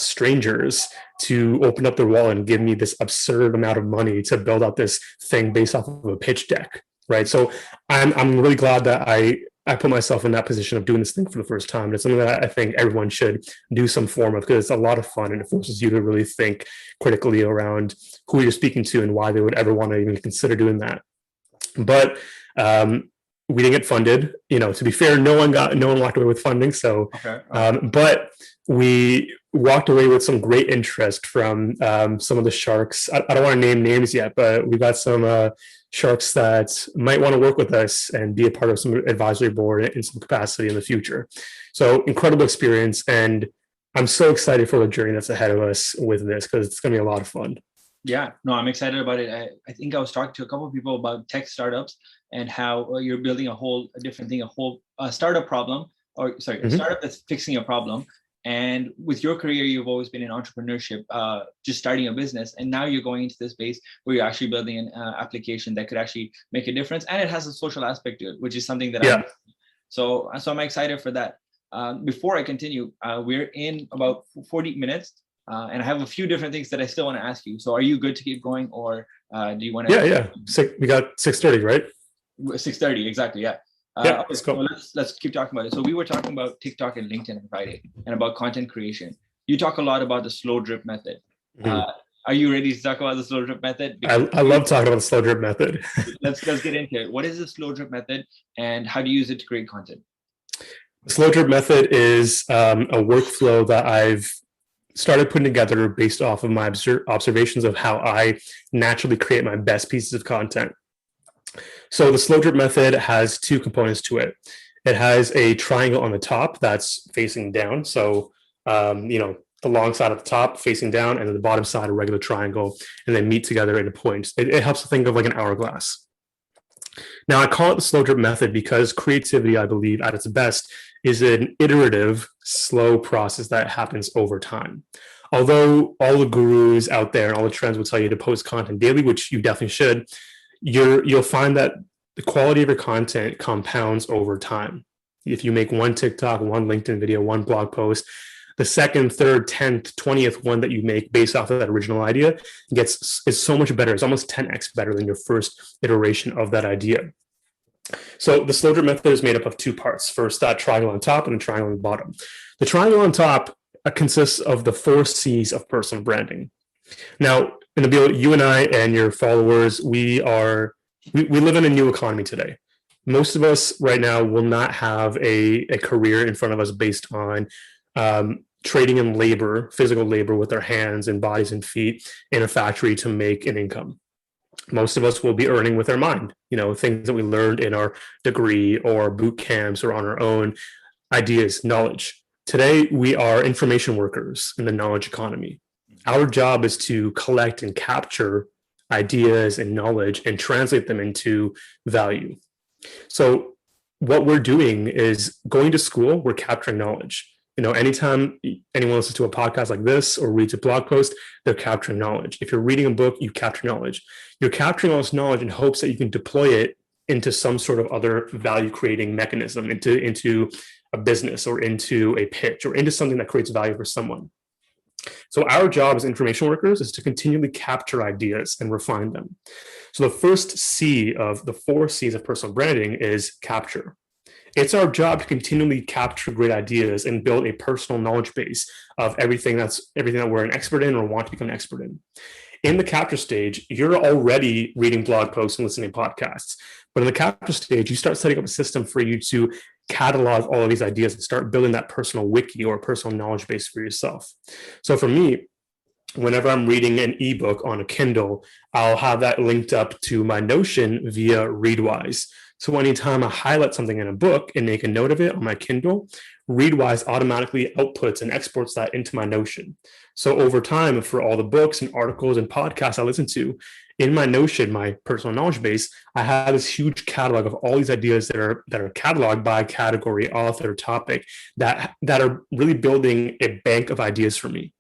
strangers to open up their wallet and give me this absurd amount of money to build out this thing based off of a pitch deck, right? So I'm really glad that I put myself in that position of doing this thing for the first time. And it's something that I think everyone should do some form of, because it's a lot of fun and it forces you to really think critically around who you're speaking to and why they would ever want to even consider doing that. But we didn't get funded. To be fair, no one walked away with funding. So, okay. But we walked away with some great interest from some of the sharks. I don't want to name names yet, but we got some sharks that might want to work with us and be a part of some advisory board in some capacity in the future. So incredible experience. And I'm so excited for the journey that's ahead of us with this, because it's going to be a lot of fun. Yeah, no, I'm excited about it. I think I was talking to a couple of people about tech startups and how you're building a different thing, a startup problem, a startup that's fixing a problem. And with your career, you've always been in entrepreneurship, just starting a business. And now you're going into this space where you're actually building an application that could actually make a difference. And it has a social aspect to it, which is something that So I'm excited for that. Before I continue, we're in about 40 minutes. And I have a few different things that I still want to ask you. So are you good to keep going, or do you want to? Yeah. We got 6:30, right? 6:30, exactly. Yeah. Okay, let's go. Well, let's keep talking about it. So we were talking about TikTok and LinkedIn on Friday, and about content creation. You talk a lot about the slow drip method. Mm-hmm. Are you ready to talk about the slow drip method? I love talking about the slow drip method. Let's get into it. What is the slow drip method, and how do you use it to create content? The slow drip method is a workflow that I've started putting together based off of my observations of how I naturally create my best pieces of content. So the slow drip method has 2 components to it. It has a triangle on the top that's facing down. So, the long side at the top facing down, and then the bottom side a regular triangle, and then meet together in a point. It helps to think of like an hourglass. Now, I call it the slow drip method because creativity, I believe, at its best, is an iterative, slow process that happens over time. Although all the gurus out there and all the trends will tell you to post content daily, which you definitely should, you'll find that the quality of your content compounds over time. If you make one TikTok, one LinkedIn video, one blog post, the second, third, 10th, 20th one that you make based off of that original idea is so much better. It's almost 10x better than your first iteration of that idea. So the slow drip method is made up of 2 parts. First, that triangle on top and the triangle on the bottom. The triangle on top consists of the 4 C's of personal branding. Now, Nabil, you and I and your followers, we live in a new economy today. Most of us right now will not have a career in front of us based on trading in labor, physical labor with our hands and bodies and feet in a factory to make an income. Most of us will be earning with our mind, things that we learned in our degree or boot camps or on our own ideas, knowledge. Today, we are information workers in the knowledge economy. Our job is to collect and capture ideas and knowledge and translate them into value. So what we're doing is going to school, we're capturing knowledge. Anytime anyone listens to a podcast like this or reads a blog post, they're capturing knowledge. If you're reading a book, you capture knowledge. You're capturing all this knowledge in hopes that you can deploy it into some sort of other value creating mechanism, into a business or into a pitch or into something that creates value for someone. So our job as information workers is to continually capture ideas and refine them. So the first C of the 4 C's of personal branding is capture. It's our job to continually capture great ideas and build a personal knowledge base of everything that we're an expert in or want to become an expert in. In the capture stage, you're already reading blog posts and listening to podcasts. But in the capture stage, you start setting up a system for you to catalog all of these ideas and start building that personal wiki or personal knowledge base for yourself. So for me, whenever I'm reading an ebook on a Kindle, I'll have that linked up to my Notion via Readwise. So anytime I highlight something in a book and make a note of it on my Kindle, Readwise automatically outputs and exports that into my Notion. So over time, for all the books and articles and podcasts I listen to, in my Notion, my personal knowledge base, I have this huge catalog of all these ideas that are cataloged by category, author, topic, that are really building a bank of ideas for me.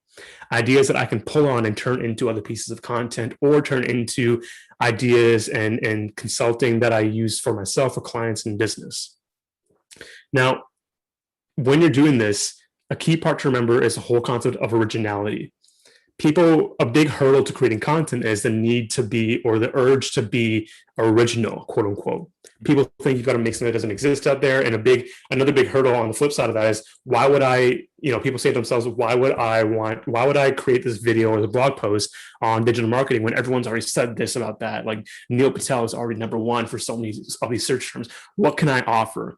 Ideas that I can pull on and turn into other pieces of content or turn into ideas and consulting that I use for myself or clients in business. Now, when you're doing this, a key part to remember is the whole concept of originality. A big hurdle to creating content is the need to be, or the urge to be original, quote unquote. People think you've got to make something that doesn't exist out there. And another big hurdle on the flip side of that is, why would I, people say to themselves, why would I create this video or the blog post on digital marketing when everyone's already said this about that? Like Neil Patel is already #1 for so many of these search terms. What can I offer?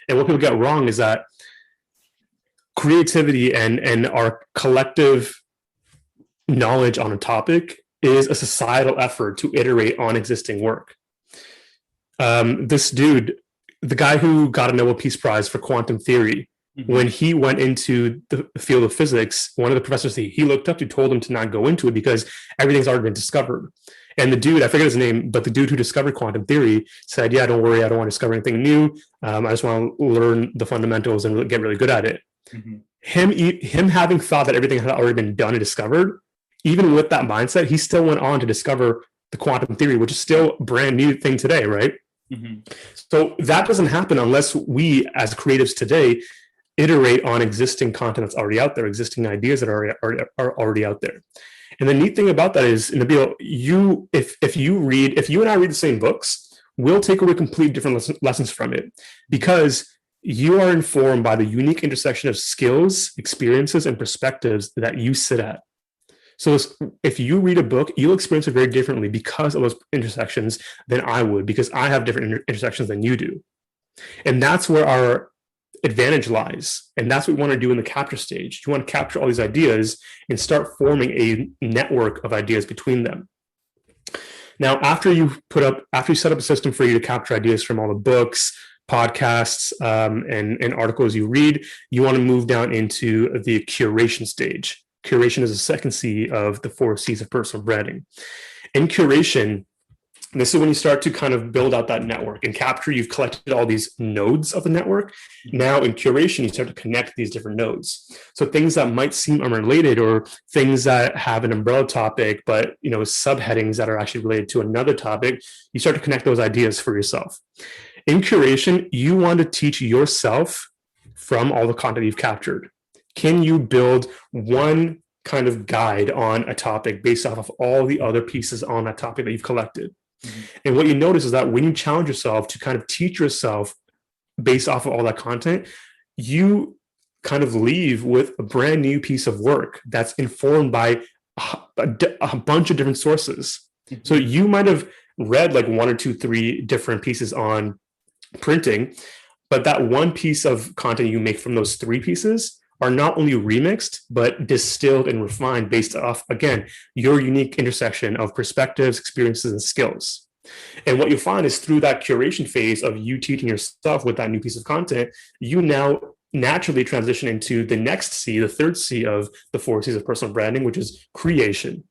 And what people get wrong is that creativity and our collective knowledge on a topic is a societal effort to iterate on existing work. This dude, the guy who got a Nobel Peace Prize for quantum theory, when he went into the field of physics, one of the professors he looked up to told him to not go into it because everything's already been discovered. And the dude, I forget his name, but the dude who discovered quantum theory said, yeah, don't worry, I don't want to discover anything new. I just want to learn the fundamentals and get really good at it. Him having thought that everything had already been done and discovered, even with that mindset, he still went on to discover the quantum theory, which is still a brand new thing today, right? So that doesn't happen unless we, as creatives today, iterate on existing content that's already out there, existing ideas that are already out there. And the neat thing about that is, Nabil, if you and I read the same books, we'll take away completely different lessons from it, because you are informed by the unique intersection of skills, experiences, and perspectives that you sit at. So if you read a book, you'll experience it very differently because of those intersections than I would, because I have different intersections than you do. And that's where our advantage lies. And that's what we want to do in the capture stage. You want to capture all these ideas and start forming a network of ideas between them. Now, after you set up a system for you to capture ideas from all the books, podcasts, and articles you read, you want to move down into the curation stage. Curation is the second C of the 4 C's of personal branding. In curation, this is when you start to kind of build out that network. In capture, you've collected all these nodes of the network. Now in curation, you start to connect these different nodes. So things that might seem unrelated, or things that have an umbrella topic, but subheadings that are actually related to another topic, you start to connect those ideas for yourself. In curation, you want to teach yourself from all the content you've captured. Can you build one kind of guide on a topic based off of all the other pieces on that topic that you've collected? And what you notice is that when you challenge yourself to kind of teach yourself based off of all that content, you kind of leave with a brand new piece of work that's informed by a bunch of different sources. So you might have read like 1 or 2, 3 different pieces on printing, but that one piece of content you make from those 3 pieces are not only remixed, but distilled and refined based off, again, your unique intersection of perspectives, experiences, and skills. And what you'll find is through that curation phase of you teaching yourself with that new piece of content, you now naturally transition into the next C, the third C of the 4 C's of personal branding, which is creation.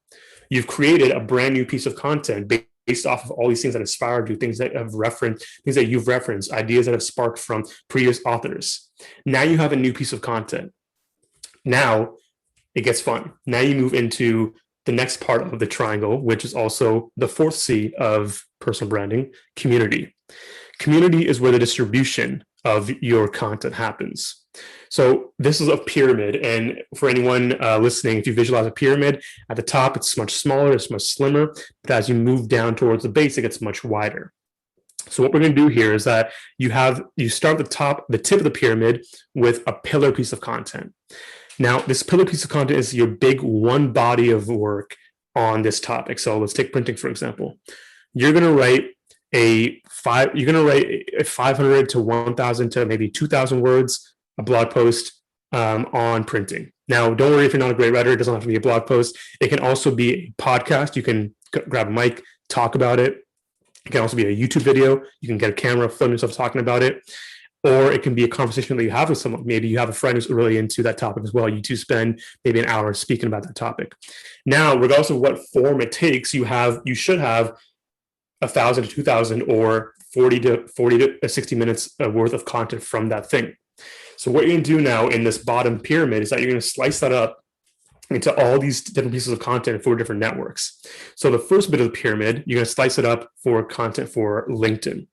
You've created a brand new piece of content based off of all these things that inspired you, things that have referenced, things that you've referenced, ideas that have sparked from previous authors. Now you have a new piece of content. Now it gets fun. Now you move into the next part of the triangle, which is also the fourth C of personal branding, community. Community is where the distribution of your content happens. So this is a pyramid. And for anyone listening, if you visualize a pyramid, at the top, it's much smaller, it's much slimmer. But as you move down towards the base, it gets much wider. So what we're going to do here is that you start at the tip of the pyramid with a pillar piece of content. Now, this pillar piece of content is your big one body of work on this topic. So let's take printing, for example. You're going to write a 500 to 1,000 to maybe 2,000 words, a blog post on printing. Now, don't worry if you're not a great writer. It doesn't have to be a blog post. It can also be a podcast. You can grab a mic, talk about it. It can also be a YouTube video. You can get a camera, film yourself talking about it. Or it can be a conversation that you have with someone. Maybe you have a friend who's really into that topic as well. You two spend maybe an hour speaking about that topic. Now, regardless of what form it takes, you should have 1,000 to 2,000 or 40 to 60 minutes worth of content from that thing. So what you're going to do now in this bottom pyramid is that you're going to slice that up into all these different pieces of content for different networks. So the first bit of the pyramid, you're going to slice it up for content for LinkedIn.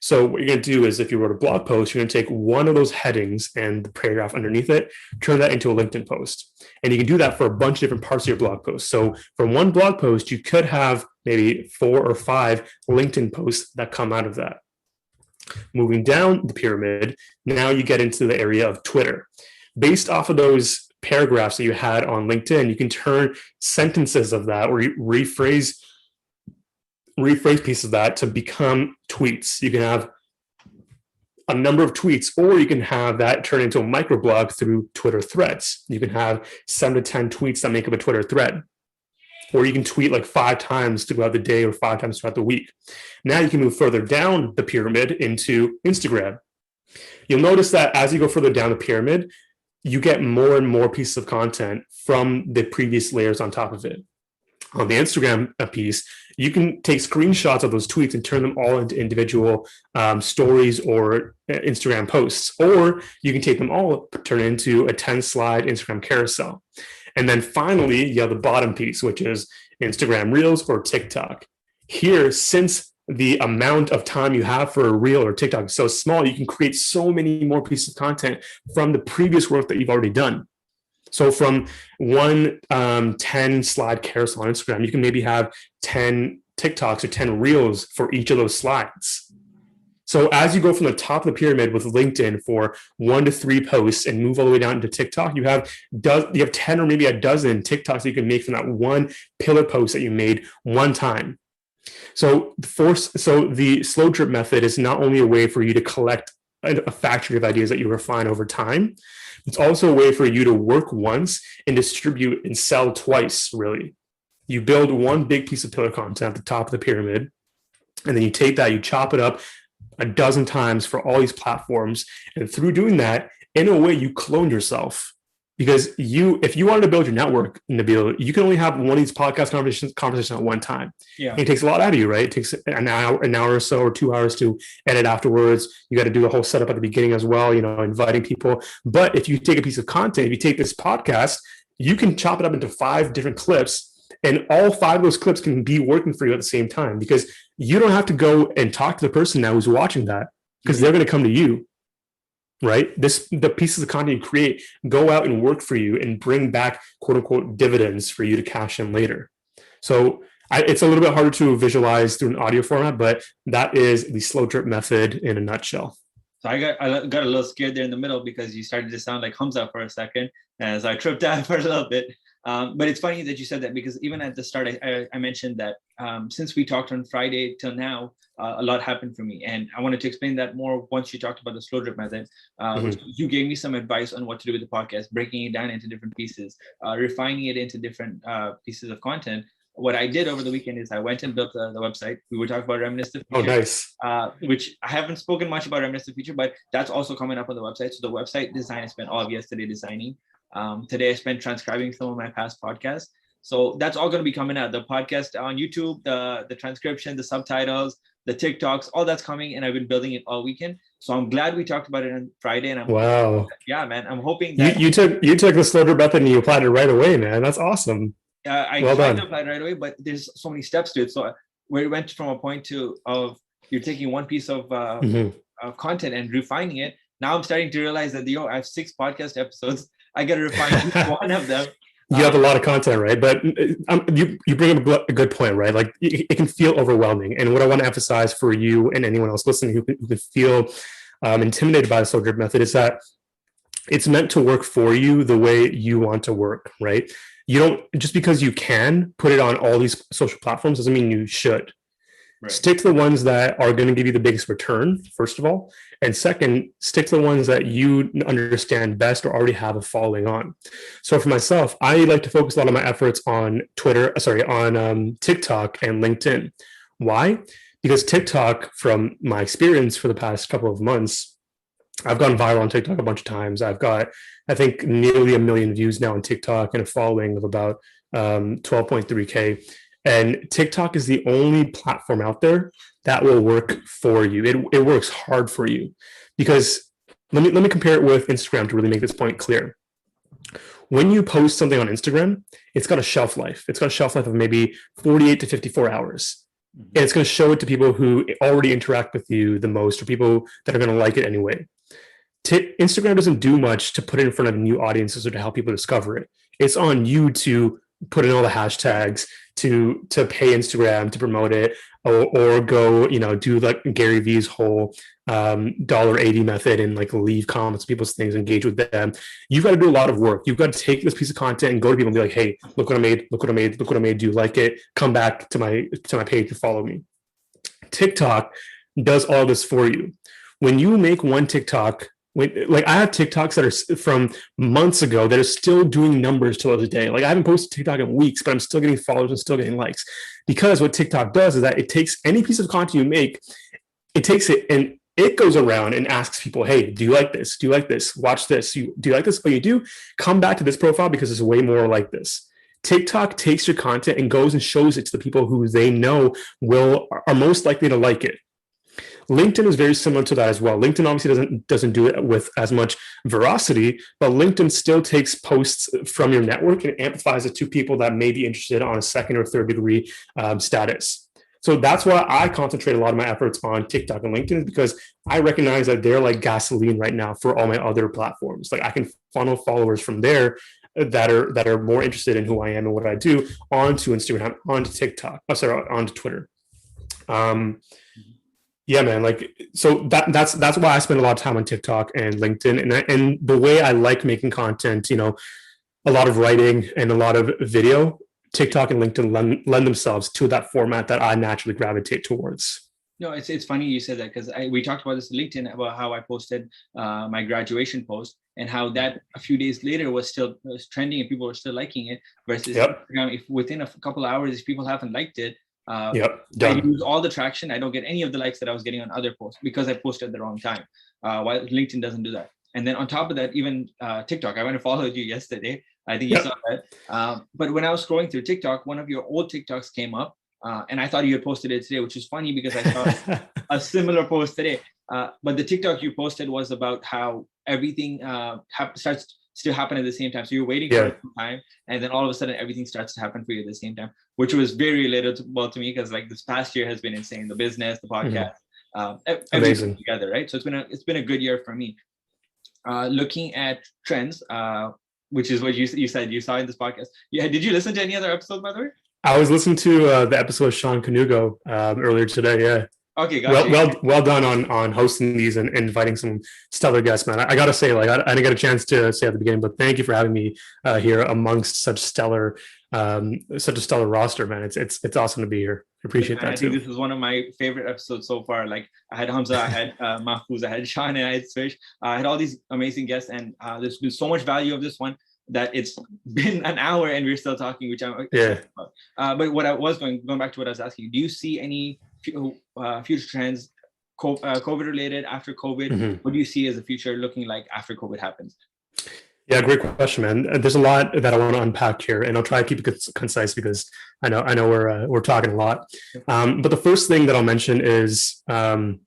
So what you're going to do is if you wrote a blog post, you're going to take one of those headings and the paragraph underneath it, turn that into a LinkedIn post. And you can do that for a bunch of different parts of your blog post. So for one blog post, you could have maybe 4 or 5 LinkedIn posts that come out of that. Moving down the pyramid, now you get into the area of Twitter. Based off of those paragraphs that you had on LinkedIn, you can turn sentences of that or rephrase pieces of that to become tweets. You can have a number of tweets, or you can have that turn into a microblog through Twitter threads. You can have 7 to 10 tweets that make up a Twitter thread. Or you can tweet like 5 times throughout the day or 5 times throughout the week. Now you can move further down the pyramid into Instagram. You'll notice that as you go further down the pyramid, you get more and more pieces of content from the previous layers on top of it. On the Instagram piece, you can take screenshots of those tweets and turn them all into individual stories or Instagram posts, or you can take them all, turn it into a 10-slide Instagram carousel. And then finally, you have the bottom piece, which is Instagram Reels or TikTok. Here, since the amount of time you have for a Reel or TikTok is so small, you can create so many more pieces of content from the previous work that you've already done. So from one 10-slide carousel on Instagram, you can maybe have 10 TikToks or 10 Reels for each of those slides. So as you go from the top of the pyramid with LinkedIn for 1 to 3 posts and move all the way down into TikTok, you have 10 or maybe a dozen TikToks that you can make from that one pillar post that you made one time. So the slow drip method is not only a way for you to collect a factory of ideas that you refine over time, it's also a way for you to work once and distribute and sell twice, really. You build one big piece of pillar content at the top of the pyramid, and then you take that, you chop it up a dozen times for all these platforms. And through doing that, in a way, you clone yourself. Because if you wanted to build your network, Nabil, you can only have one of these podcast conversations at one time. Yeah. And it takes a lot out of you, right? It takes an hour or so or 2 hours to edit afterwards. You got to do the whole setup at the beginning as well, inviting people. But if you take a piece of content, if you take this podcast, you can chop it up into 5 different clips, and all 5 of those clips can be working for you at the same time, because you don't have to go and talk to the person now who's watching that, because they're going to come to you. Right? The pieces of content you create go out and work for you and bring back quote unquote dividends for you to cash in later. So it's a little bit harder to visualize through an audio format, but that is the slow drip method in a nutshell. So I got a little scared there in the middle because you started to sound like Hamza for a second, as I tripped out for a little bit. But it's funny that you said that, because even at the start, I mentioned that since we talked on Friday till now, a lot happened for me. And I wanted to explain that more once you talked about the slow drip method. You gave me some advice on what to do with the podcast, breaking it down into different pieces, refining it into different pieces of content. What I did over the weekend is I went and built the website. We were talking about Reminisce the Future. Oh, nice. Which I haven't spoken much about Reminisce the Future, but that's also coming up on the website. So the website design I spent all of yesterday designing. Today I spent transcribing some of my past podcasts. So that's all going to be coming out. The podcast on YouTube, the transcription, the subtitles, the TikToks, all that's coming, and I've been building it all weekend. So I'm glad we talked about it on Friday, and Wow. yeah, man, I'm hoping that you took the slow drip method and you applied it right away, man. That's awesome. I Well tried to done. apply it right away, but there's so many steps to it. So we went from a point of you're taking one piece of content and refining it. Now I'm starting to realize that I have 6 podcast episodes. I got to refine each one of them. You have a lot of content, right? But you bring up a good point, right? Like it can feel overwhelming. And what I want to emphasize for you and anyone else listening who can feel intimidated by the slow drip method is that it's meant to work for you the way you want to work, right? You don't, just because you can put it on all these social platforms doesn't mean you should. Right. Stick to the ones that are going to give you the biggest return, first of all. And second, stick to the ones that you understand best or already have a following on. So for myself, I like to focus a lot of my efforts on TikTok and LinkedIn. Why? Because TikTok, from my experience for the past couple of months, I've gone viral on TikTok a bunch of times. I've got, I think, nearly 1 million views now on TikTok and a following of about 12.3K. And TikTok is the only platform out there that will work for you. It works hard for you, because let me compare it with Instagram to really make this point clear. When you post something on Instagram, it's got a shelf life. It's got a shelf life of maybe 48 to 54 hours. And it's going to show it to people who already interact with you the most, or people that are going to like it anyway. Instagram doesn't do much to put it in front of new audiences or to help people discover it. It's on you to put in all the hashtags, to pay Instagram to promote it, or go, do like Gary Vee's whole $1.80 method and like leave comments, people's things, engage with them. You've got to do a lot of work. You've got to take this piece of content and go to people and be like, hey, look what I made, look what I made, look what I made. Do you like it? Come back to my page to follow me. TikTok does all this for you. When you make one TikTok, like I have TikToks that are from months ago that are still doing numbers till this day. Like I haven't posted TikTok in weeks, but I'm still getting followers and still getting likes, because what TikTok does is that it takes any piece of content you make, it takes it and it goes around and asks people, hey, do you like this? Do you like this? Watch this. Do you like this? Oh, you do? Come back to this profile because it's way more like this. TikTok takes your content and goes and shows it to the people who they know are most likely to like it. LinkedIn is very similar to that as well. LinkedIn obviously doesn't do it with as much veracity, but LinkedIn still takes posts from your network and amplifies it to people that may be interested on a second or third degree status. So that's why I concentrate a lot of my efforts on TikTok and LinkedIn, because I recognize that they're like gasoline right now for all my other platforms. Like I can funnel followers from there that are more interested in who I am and what I do onto Instagram, onto TikTok, onto Twitter. Yeah, man. Like, so that's why I spend a lot of time on TikTok and LinkedIn, and the way I like making content, a lot of writing and a lot of video. TikTok and LinkedIn lend themselves to that format that I naturally gravitate towards. No, it's funny you said that, because we talked about this on LinkedIn about how I posted my graduation post, and how that a few days later was trending and people were still liking it. Versus Instagram, if within a couple of hours, if people haven't liked it, I lose all the traction. I don't get any of the likes that I was getting on other posts because I posted at the wrong time. While LinkedIn doesn't do that. And then on top of that, even TikTok, I went and followed you yesterday. I think you saw that. But when I was scrolling through TikTok, one of your old TikToks came up, and I thought you had posted it today, which is funny because I saw a similar post today. But the TikTok you posted was about how everything starts to happen at the same time. So you're waiting for some time, and then all of a sudden everything starts to happen for you at the same time, which was very relatable to me, because like this past year has been insane. The business, the podcast, everything together, right? So it's been a good year for me. Looking at trends, which is what you said you saw in this podcast. Yeah, did you listen to any other episodes, by the way? I was listening to the episode of Sean Canugo earlier today. Yeah. Okay, gotcha. Well done on hosting these and inviting some stellar guests, man. I gotta say, like, I didn't get a chance to say at the beginning, but thank you for having me here amongst such a stellar roster, man. It's awesome to be here. I appreciate that too. I think this is one of my favorite episodes so far. Like I had Hamza, I had Mahfouz, I had Sean, and I had Swish. I had all these amazing guests, and there's been so much value of this one that it's been an hour and we're still talking, which I'm excited about. But what I was going back to what I was asking, do you see any future trends, COVID related after COVID? What do you see as the future looking like after COVID happens? Yeah, great question, man. There's a lot that I want to unpack here, and I'll try to keep it concise because I know we're talking a lot. But the first thing that I'll mention is the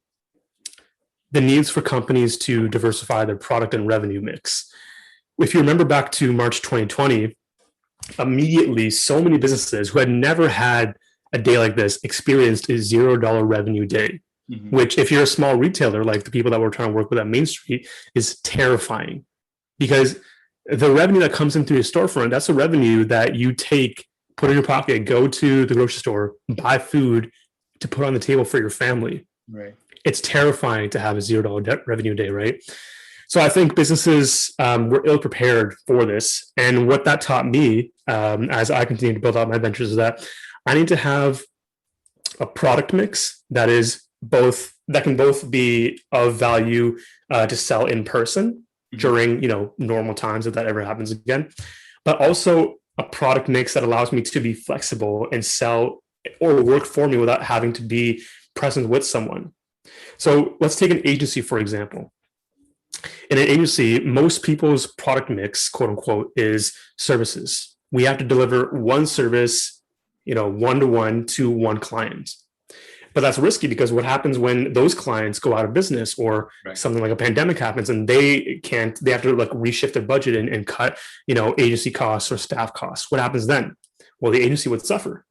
needs for companies to diversify their product and revenue mix. If you remember back to March 2020, immediately so many businesses who had never had a day like this experienced a $0 revenue day, which, if you're a small retailer like the people that we're trying to work with at Main Street, is terrifying because the revenue that comes in through your storefront, that's the revenue that you take, put in your pocket, go to the grocery store, buy food to put on the table for your family. Right. It's terrifying to have a $0 revenue day, right? So I think businesses were ill prepared for this. And what that taught me as I continue to build out my ventures is that I need to have a product mix that can both be of value to sell in person during normal times, if that ever happens again, but also a product mix that allows me to be flexible and sell or work for me without having to be present with someone. So let's take an agency, for example. In an agency, most people's product mix, quote unquote, is services. We have to deliver one service, one-to-one to one client. But that's risky because what happens when those clients go out of business or something like a pandemic happens and they have to like reshift their budget and cut, agency costs or staff costs. What happens then? Well, the agency would suffer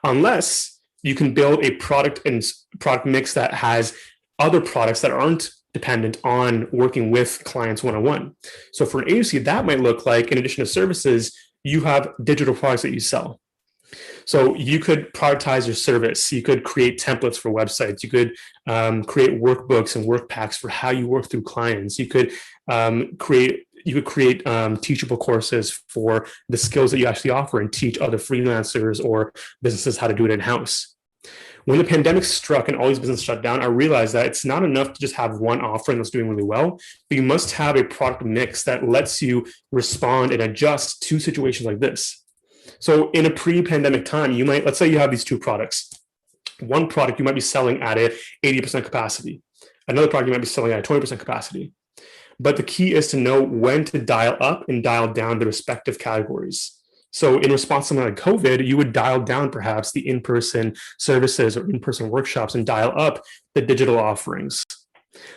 unless you can build a product mix that has other products that aren't dependent on working with clients one-on-one. So for an agency, that might look like, in addition to services, you have digital products that you sell. So you could prioritize your service. You could create templates for websites. You could create workbooks and work packs for how you work through clients. You could create teachable courses for the skills that you actually offer and teach other freelancers or businesses how to do it in-house. When the pandemic struck and all these businesses shut down, I realized that it's not enough to just have one offering that's doing really well, but you must have a product mix that lets you respond and adjust to situations like this. So in a pre-pandemic time, let's say you have these two products. One product you might be selling at a 80% capacity. Another product you might be selling at a 20% capacity. But the key is to know when to dial up and dial down the respective categories. So in response to something like COVID, you would dial down perhaps the in-person services or in-person workshops and dial up the digital offerings.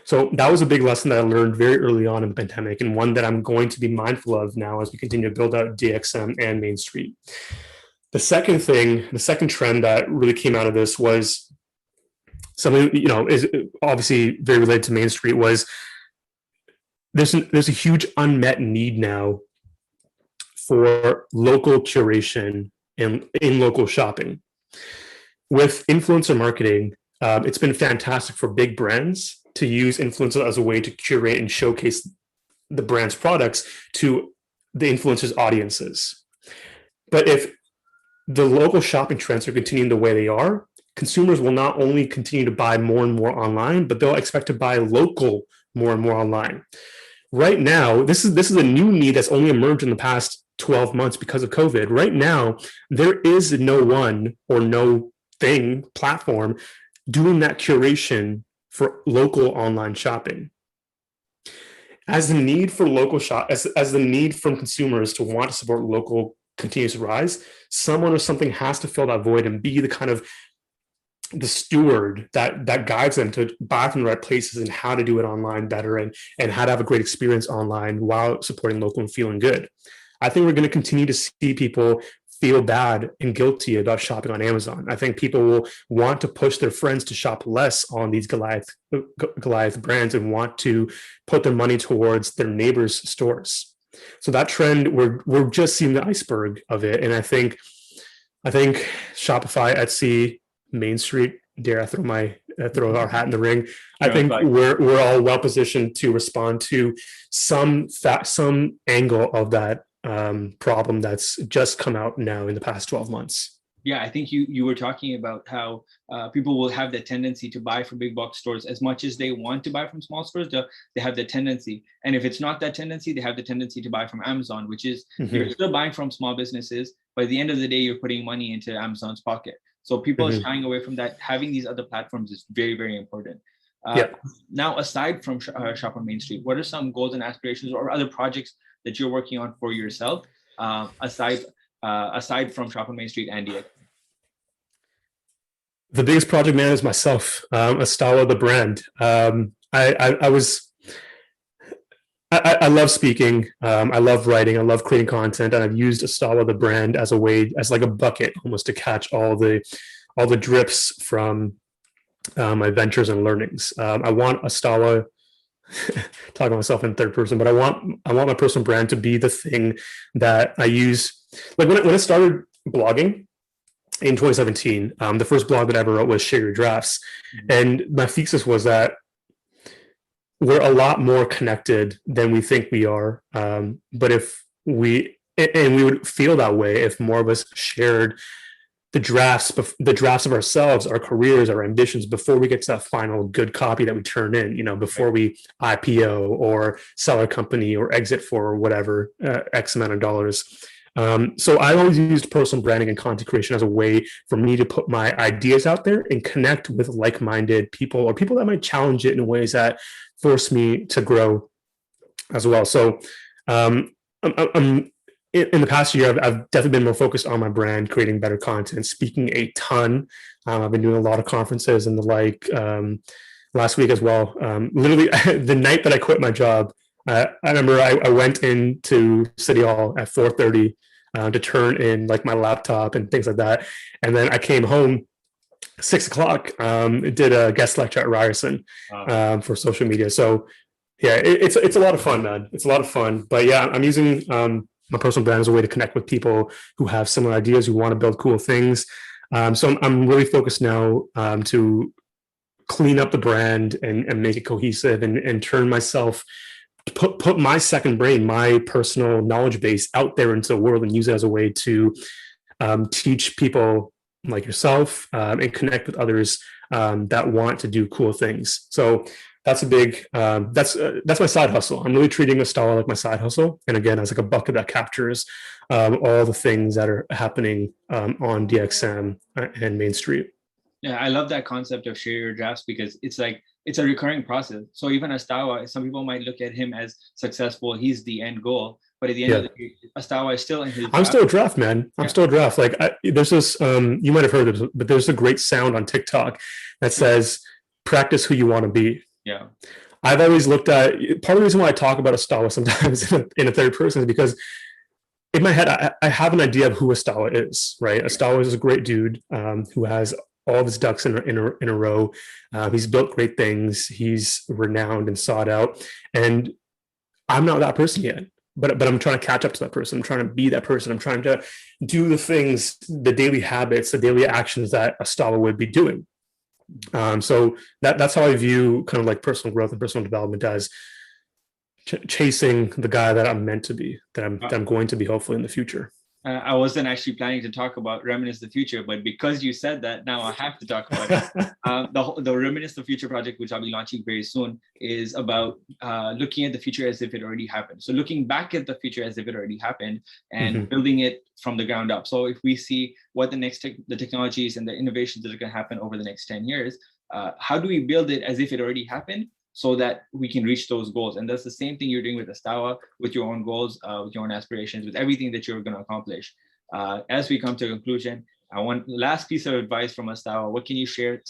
So that was a big lesson that I learned very early on in the pandemic, and one that I'm going to be mindful of now as we continue to build out DxM and Main Street. The second trend that really came out of this was something, is obviously very related to Main Street, was there's a huge unmet need now for local curation and in local shopping. With influencer marketing, it's been fantastic for big brands to use influencers as a way to curate and showcase the brand's products to the influencers' audiences. But if the local shopping trends are continuing the way they are, consumers will not only continue to buy more and more online, but they'll expect to buy local more and more online. Right now, this is a new need that's only emerged in the past 12 months because of COVID. Right now, there is no one or no platform doing that curation for local online shopping. As the need for as the need from consumers to want to support local continues to rise, someone or something has to fill that void and be the kind of the steward that guides them to buy from the right places and how to do it online better and how to have a great experience online while supporting local and feeling good. I think we're going to continue to see people feel bad and guilty about shopping on Amazon. I think people will want to push their friends to shop less on these Goliath brands and want to put their money towards their neighbors' stores. So that trend, we're just seeing the iceberg of it. And I think Shopify, Etsy, Main Street, dare I throw our hat in the ring. I think we're all well positioned to respond to some angle of that problem that's just come out now in the past 12 months. Yeah, I think you were talking about how people will have the tendency to buy from big box stores as much as they want to buy from small stores. They have the tendency, and if it's not that tendency, they have the tendency to buy from Amazon, which is you're still buying from small businesses, but at the end of the day, you're putting money into Amazon's pocket. So people are shying away from that. Having these other platforms is very, very important. Yeah. Now, aside from Shop on Main Street, what are some goals and aspirations or other projects that you're working on for yourself, aside from Shop on Main Street and DX? The biggest project, man, is myself. Astawa, the brand. I love speaking. I love writing. I love creating content, and I've used Astawa, the brand, as a way, as like a bucket, almost to catch all the drips from my ventures and learnings. I want Astawa, talking to myself in third person, but I want my personal brand to be the thing that I use. Like when I started blogging in 2017, the first blog that I ever wrote was Share Your Drafts, and my thesis was that we're a lot more connected than we think we are. But if we would feel that way if more of us shared the drafts of ourselves, our careers, our ambitions before we get to that final good copy that we turn in, before we IPO or sell our company or exit for whatever X amount of dollars. So I always used personal branding and content creation as a way for me to put my ideas out there and connect with like-minded people, or people that might challenge it in ways that force me to grow as well. So I'm in the past year, I've definitely been more focused on my brand, creating better content, speaking a ton. I've been doing a lot of conferences and the like. Last week as well. Literally, the night that I quit my job, I remember I went into City Hall at 4:30 to turn in like my laptop and things like that, and then I came home 6:00. Did a guest lecture at Ryerson for social media. So yeah, it's a lot of fun, man. It's a lot of fun. But yeah, I'm using my personal brand as a way to connect with people who have similar ideas, who want to build cool things. So I'm really focused now to clean up the brand and make it cohesive and turn myself, put my second brain, my personal knowledge base out there into the world and use it as a way to teach people like yourself and connect with others that want to do cool things. So that's a big, that's my side hustle. I'm really treating Astawa like my side hustle. And again, as like a bucket that captures all the things that are happening on DxM and Main Street. Yeah, I love that concept of share your drafts, because it's like, it's a recurring process. So even Astawa, some people might look at him as successful. He's the end goal. But at the end of the day, Astawa is still in his draft. I'm still a draft, man. I'm still a draft. Like there's this, you might have heard of it, but there's a great sound on TikTok that says, practice who you want to be. Yeah. I've always looked at, part of the reason why I talk about Astawa sometimes in a third person is because in my head, I have an idea of who Astawa is, right? Astawa is a great dude who has all of his ducks in a row. He's built great things. He's renowned and sought out. And I'm not that person yet, but I'm trying to catch up to that person. I'm trying to be that person. I'm trying to do the things, the daily habits, the daily actions that Astawa would be doing. So that's how I view kind of like personal growth and personal development, as chasing the guy that I'm meant to be, that I'm going to be hopefully in the future. I wasn't actually planning to talk about Reminisce the Future, but because you said that, now I have to talk about it. The Reminisce the Future project, which I'll be launching very soon, is about looking at the future as if it already happened. So looking back at the future as if it already happened and building it from the ground up. So if we see what the technologies and the innovations that are going to happen over the next 10 years, how do we build it as if it already happened, so that we can reach those goals? And that's the same thing you're doing with Astawa, with your own goals, with your own aspirations, with everything that you're going to accomplish. As we come to a conclusion, I want last piece of advice from Astawa. What can you share?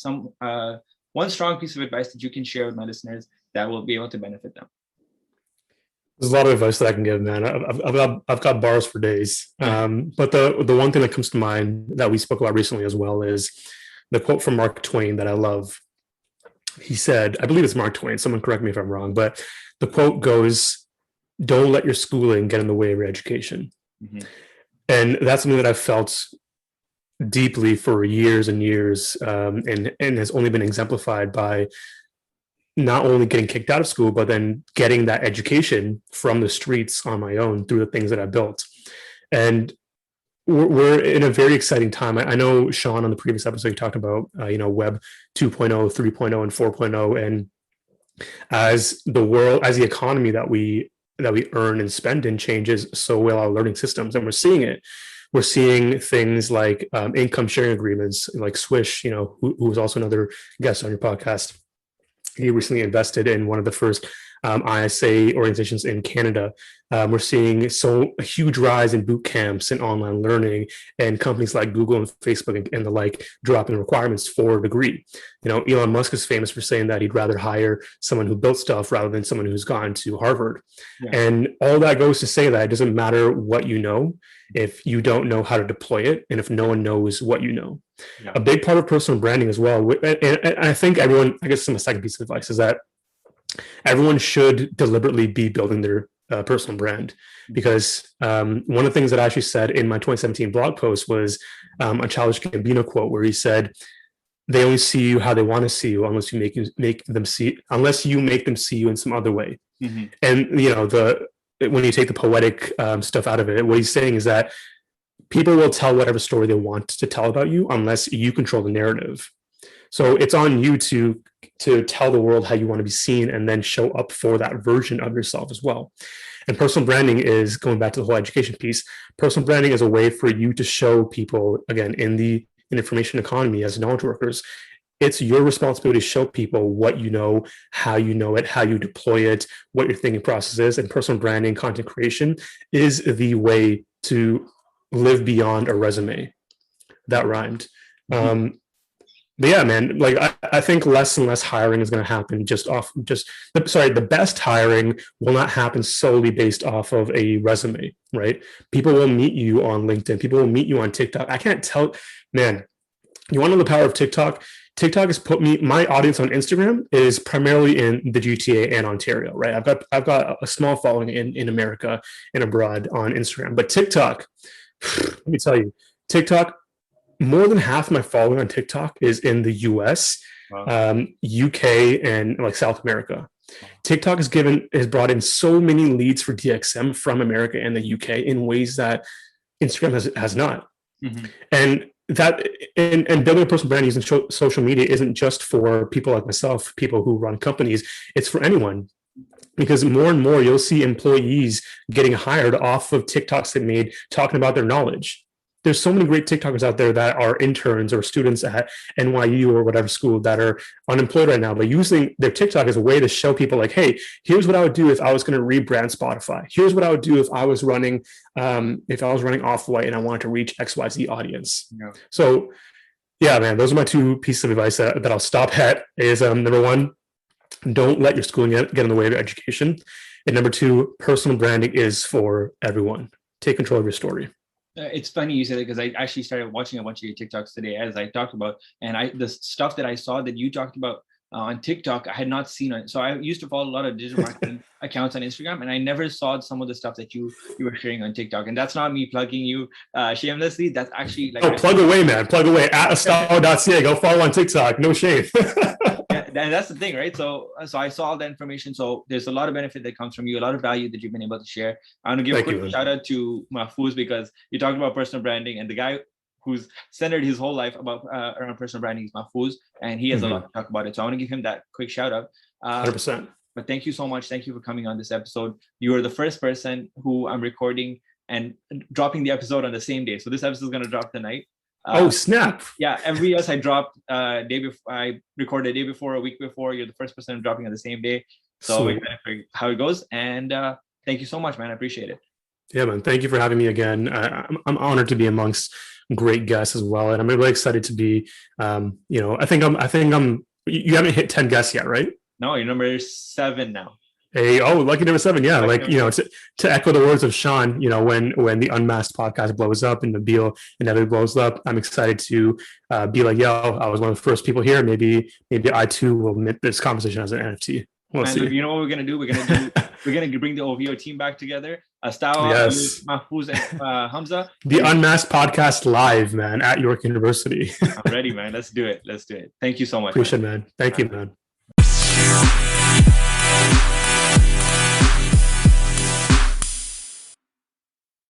One strong piece of advice that you can share with my listeners that will be able to benefit them. There's a lot of advice that I can give, man. I've got bars for days. But the one thing that comes to mind that we spoke about recently as well is the quote from Mark Twain that I love. He said, I believe it's Mark Twain, someone correct me if I'm wrong, but the quote goes, "Don't let your schooling get in the way of your education." And that's something that I've felt deeply for years and years, and has only been exemplified by not only getting kicked out of school, but then getting that education from the streets on my own through the things that I built. And we're in a very exciting time. I know Sean on the previous episode, you talked about, Web 2.0, 3.0, and 4.0. And as the economy that we earn and spend in changes, so will our learning systems. And we're seeing it. We're seeing things like income sharing agreements, like Swish, who was also another guest on your podcast. He recently invested in one of the first ISA organizations in Canada. We're seeing a huge rise in boot camps and online learning, and companies like Google and Facebook and the like dropping requirements for a degree. Elon Musk is famous for saying that he'd rather hire someone who built stuff rather than someone who's gone to Harvard. Yeah. And all that goes to say that it doesn't matter what you know if you don't know how to deploy it, and if no one knows what you know. Yeah. A big part of personal branding as well, and I think everyone, I guess, my second piece of advice is that everyone should deliberately be building their personal brand, because one of the things that I actually said in my 2017 blog post was a Childish Gambino quote where he said, "They only see you how they want to see you unless you make them see you in some other way." Mm-hmm. And when you take the poetic stuff out of it, what he's saying is that people will tell whatever story they want to tell about you unless you control the narrative. So it's on you to tell the world how you want to be seen, and then show up for that version of yourself as well. And personal branding is, going back to the whole education piece, personal branding is a way for you to show people, again, in the information economy as knowledge workers, it's your responsibility to show people what you know it, how you deploy it, what your thinking process is. And personal branding, content creation is the way to live beyond a resume. That rhymed. Mm-hmm. But yeah, man, like I think less and less hiring is going to happen the best hiring will not happen solely based off of a resume, right? People will meet you on LinkedIn. People will meet you on TikTok. I can't tell, man, you want to know the power of TikTok? TikTok has put my audience on Instagram is primarily in the GTA and Ontario, right? I've got a small following in America and abroad on Instagram, but TikTok, let me tell you, TikTok, more than half of my following on TikTok is in the US, wow. UK, and like South America. Wow. TikTok has brought in so many leads for DxM from America and the UK in ways that Instagram has not. Mm-hmm. And building a personal brand using social media isn't just for people like myself, people who run companies. It's for anyone. Because more and more you'll see employees getting hired off of TikToks they made talking about their knowledge. There's so many great TikTokers out there that are interns or students at NYU or whatever school that are unemployed right now, but using their TikTok as a way to show people like, hey, here's what I would do if I was going to rebrand Spotify. Here's what I would do if I was running Off-White and I wanted to reach XYZ audience. Yeah. So yeah, man, those are my two pieces of advice that I'll stop at is number one, don't let your schooling get in the way of your education. And number two, personal branding is for everyone. Take control of your story. It's funny you said it because I actually started watching a bunch of your TikToks today, as I talked about, and the stuff that I saw that you talked about on TikTok, I had not seen it. So I used to follow a lot of digital marketing accounts on Instagram, and I never saw some of the stuff that you were sharing on TikTok. And that's not me plugging you shamelessly. That's actually like plug away, man. Plug away at astawa.ca. Go follow on TikTok. No shame. And that's the thing, right? So I saw all the information. So there's a lot of benefit that comes from you, a lot of value that you've been able to share. I want to give a quick shout out to Mahfouz, because you talked about personal branding, and the guy who's centered his whole life about around personal branding is Mahfouz, and he has a lot to talk about it. So I want to give him that quick shout out. 100%. But thank you so much. Thank you for coming on this episode. You are the first person who I'm recording and dropping the episode on the same day. So this episode is going to drop tonight. Oh, snap. Yeah, every year I dropped day before. I record a day before, a week before. You're the first person dropping on the same day. So we're gonna figure how it goes. And thank you so much, man. I appreciate it. Yeah, man. Thank you for having me again. I'm honored to be amongst great guests as well. And I'm really excited to be, I think I'm, you haven't hit 10 guests yet, right? No, you're number 7 now. Hey, lucky number 7. Yeah. To echo the words of Sean, when the Unmasked podcast blows up and Nabil inevitably blows up, I'm excited to be like, yo, I was one of the first people here. Maybe I too will admit this conversation as an NFT. We'll see. You know what we're going to do? We're going to bring the OVO team back together. Astawa, yes. Mahfouz, and Hamza. The Unmasked podcast live, man, at York University. I'm ready, man. Let's do it. Thank you so much. Appreciate it, man. Thank you, man.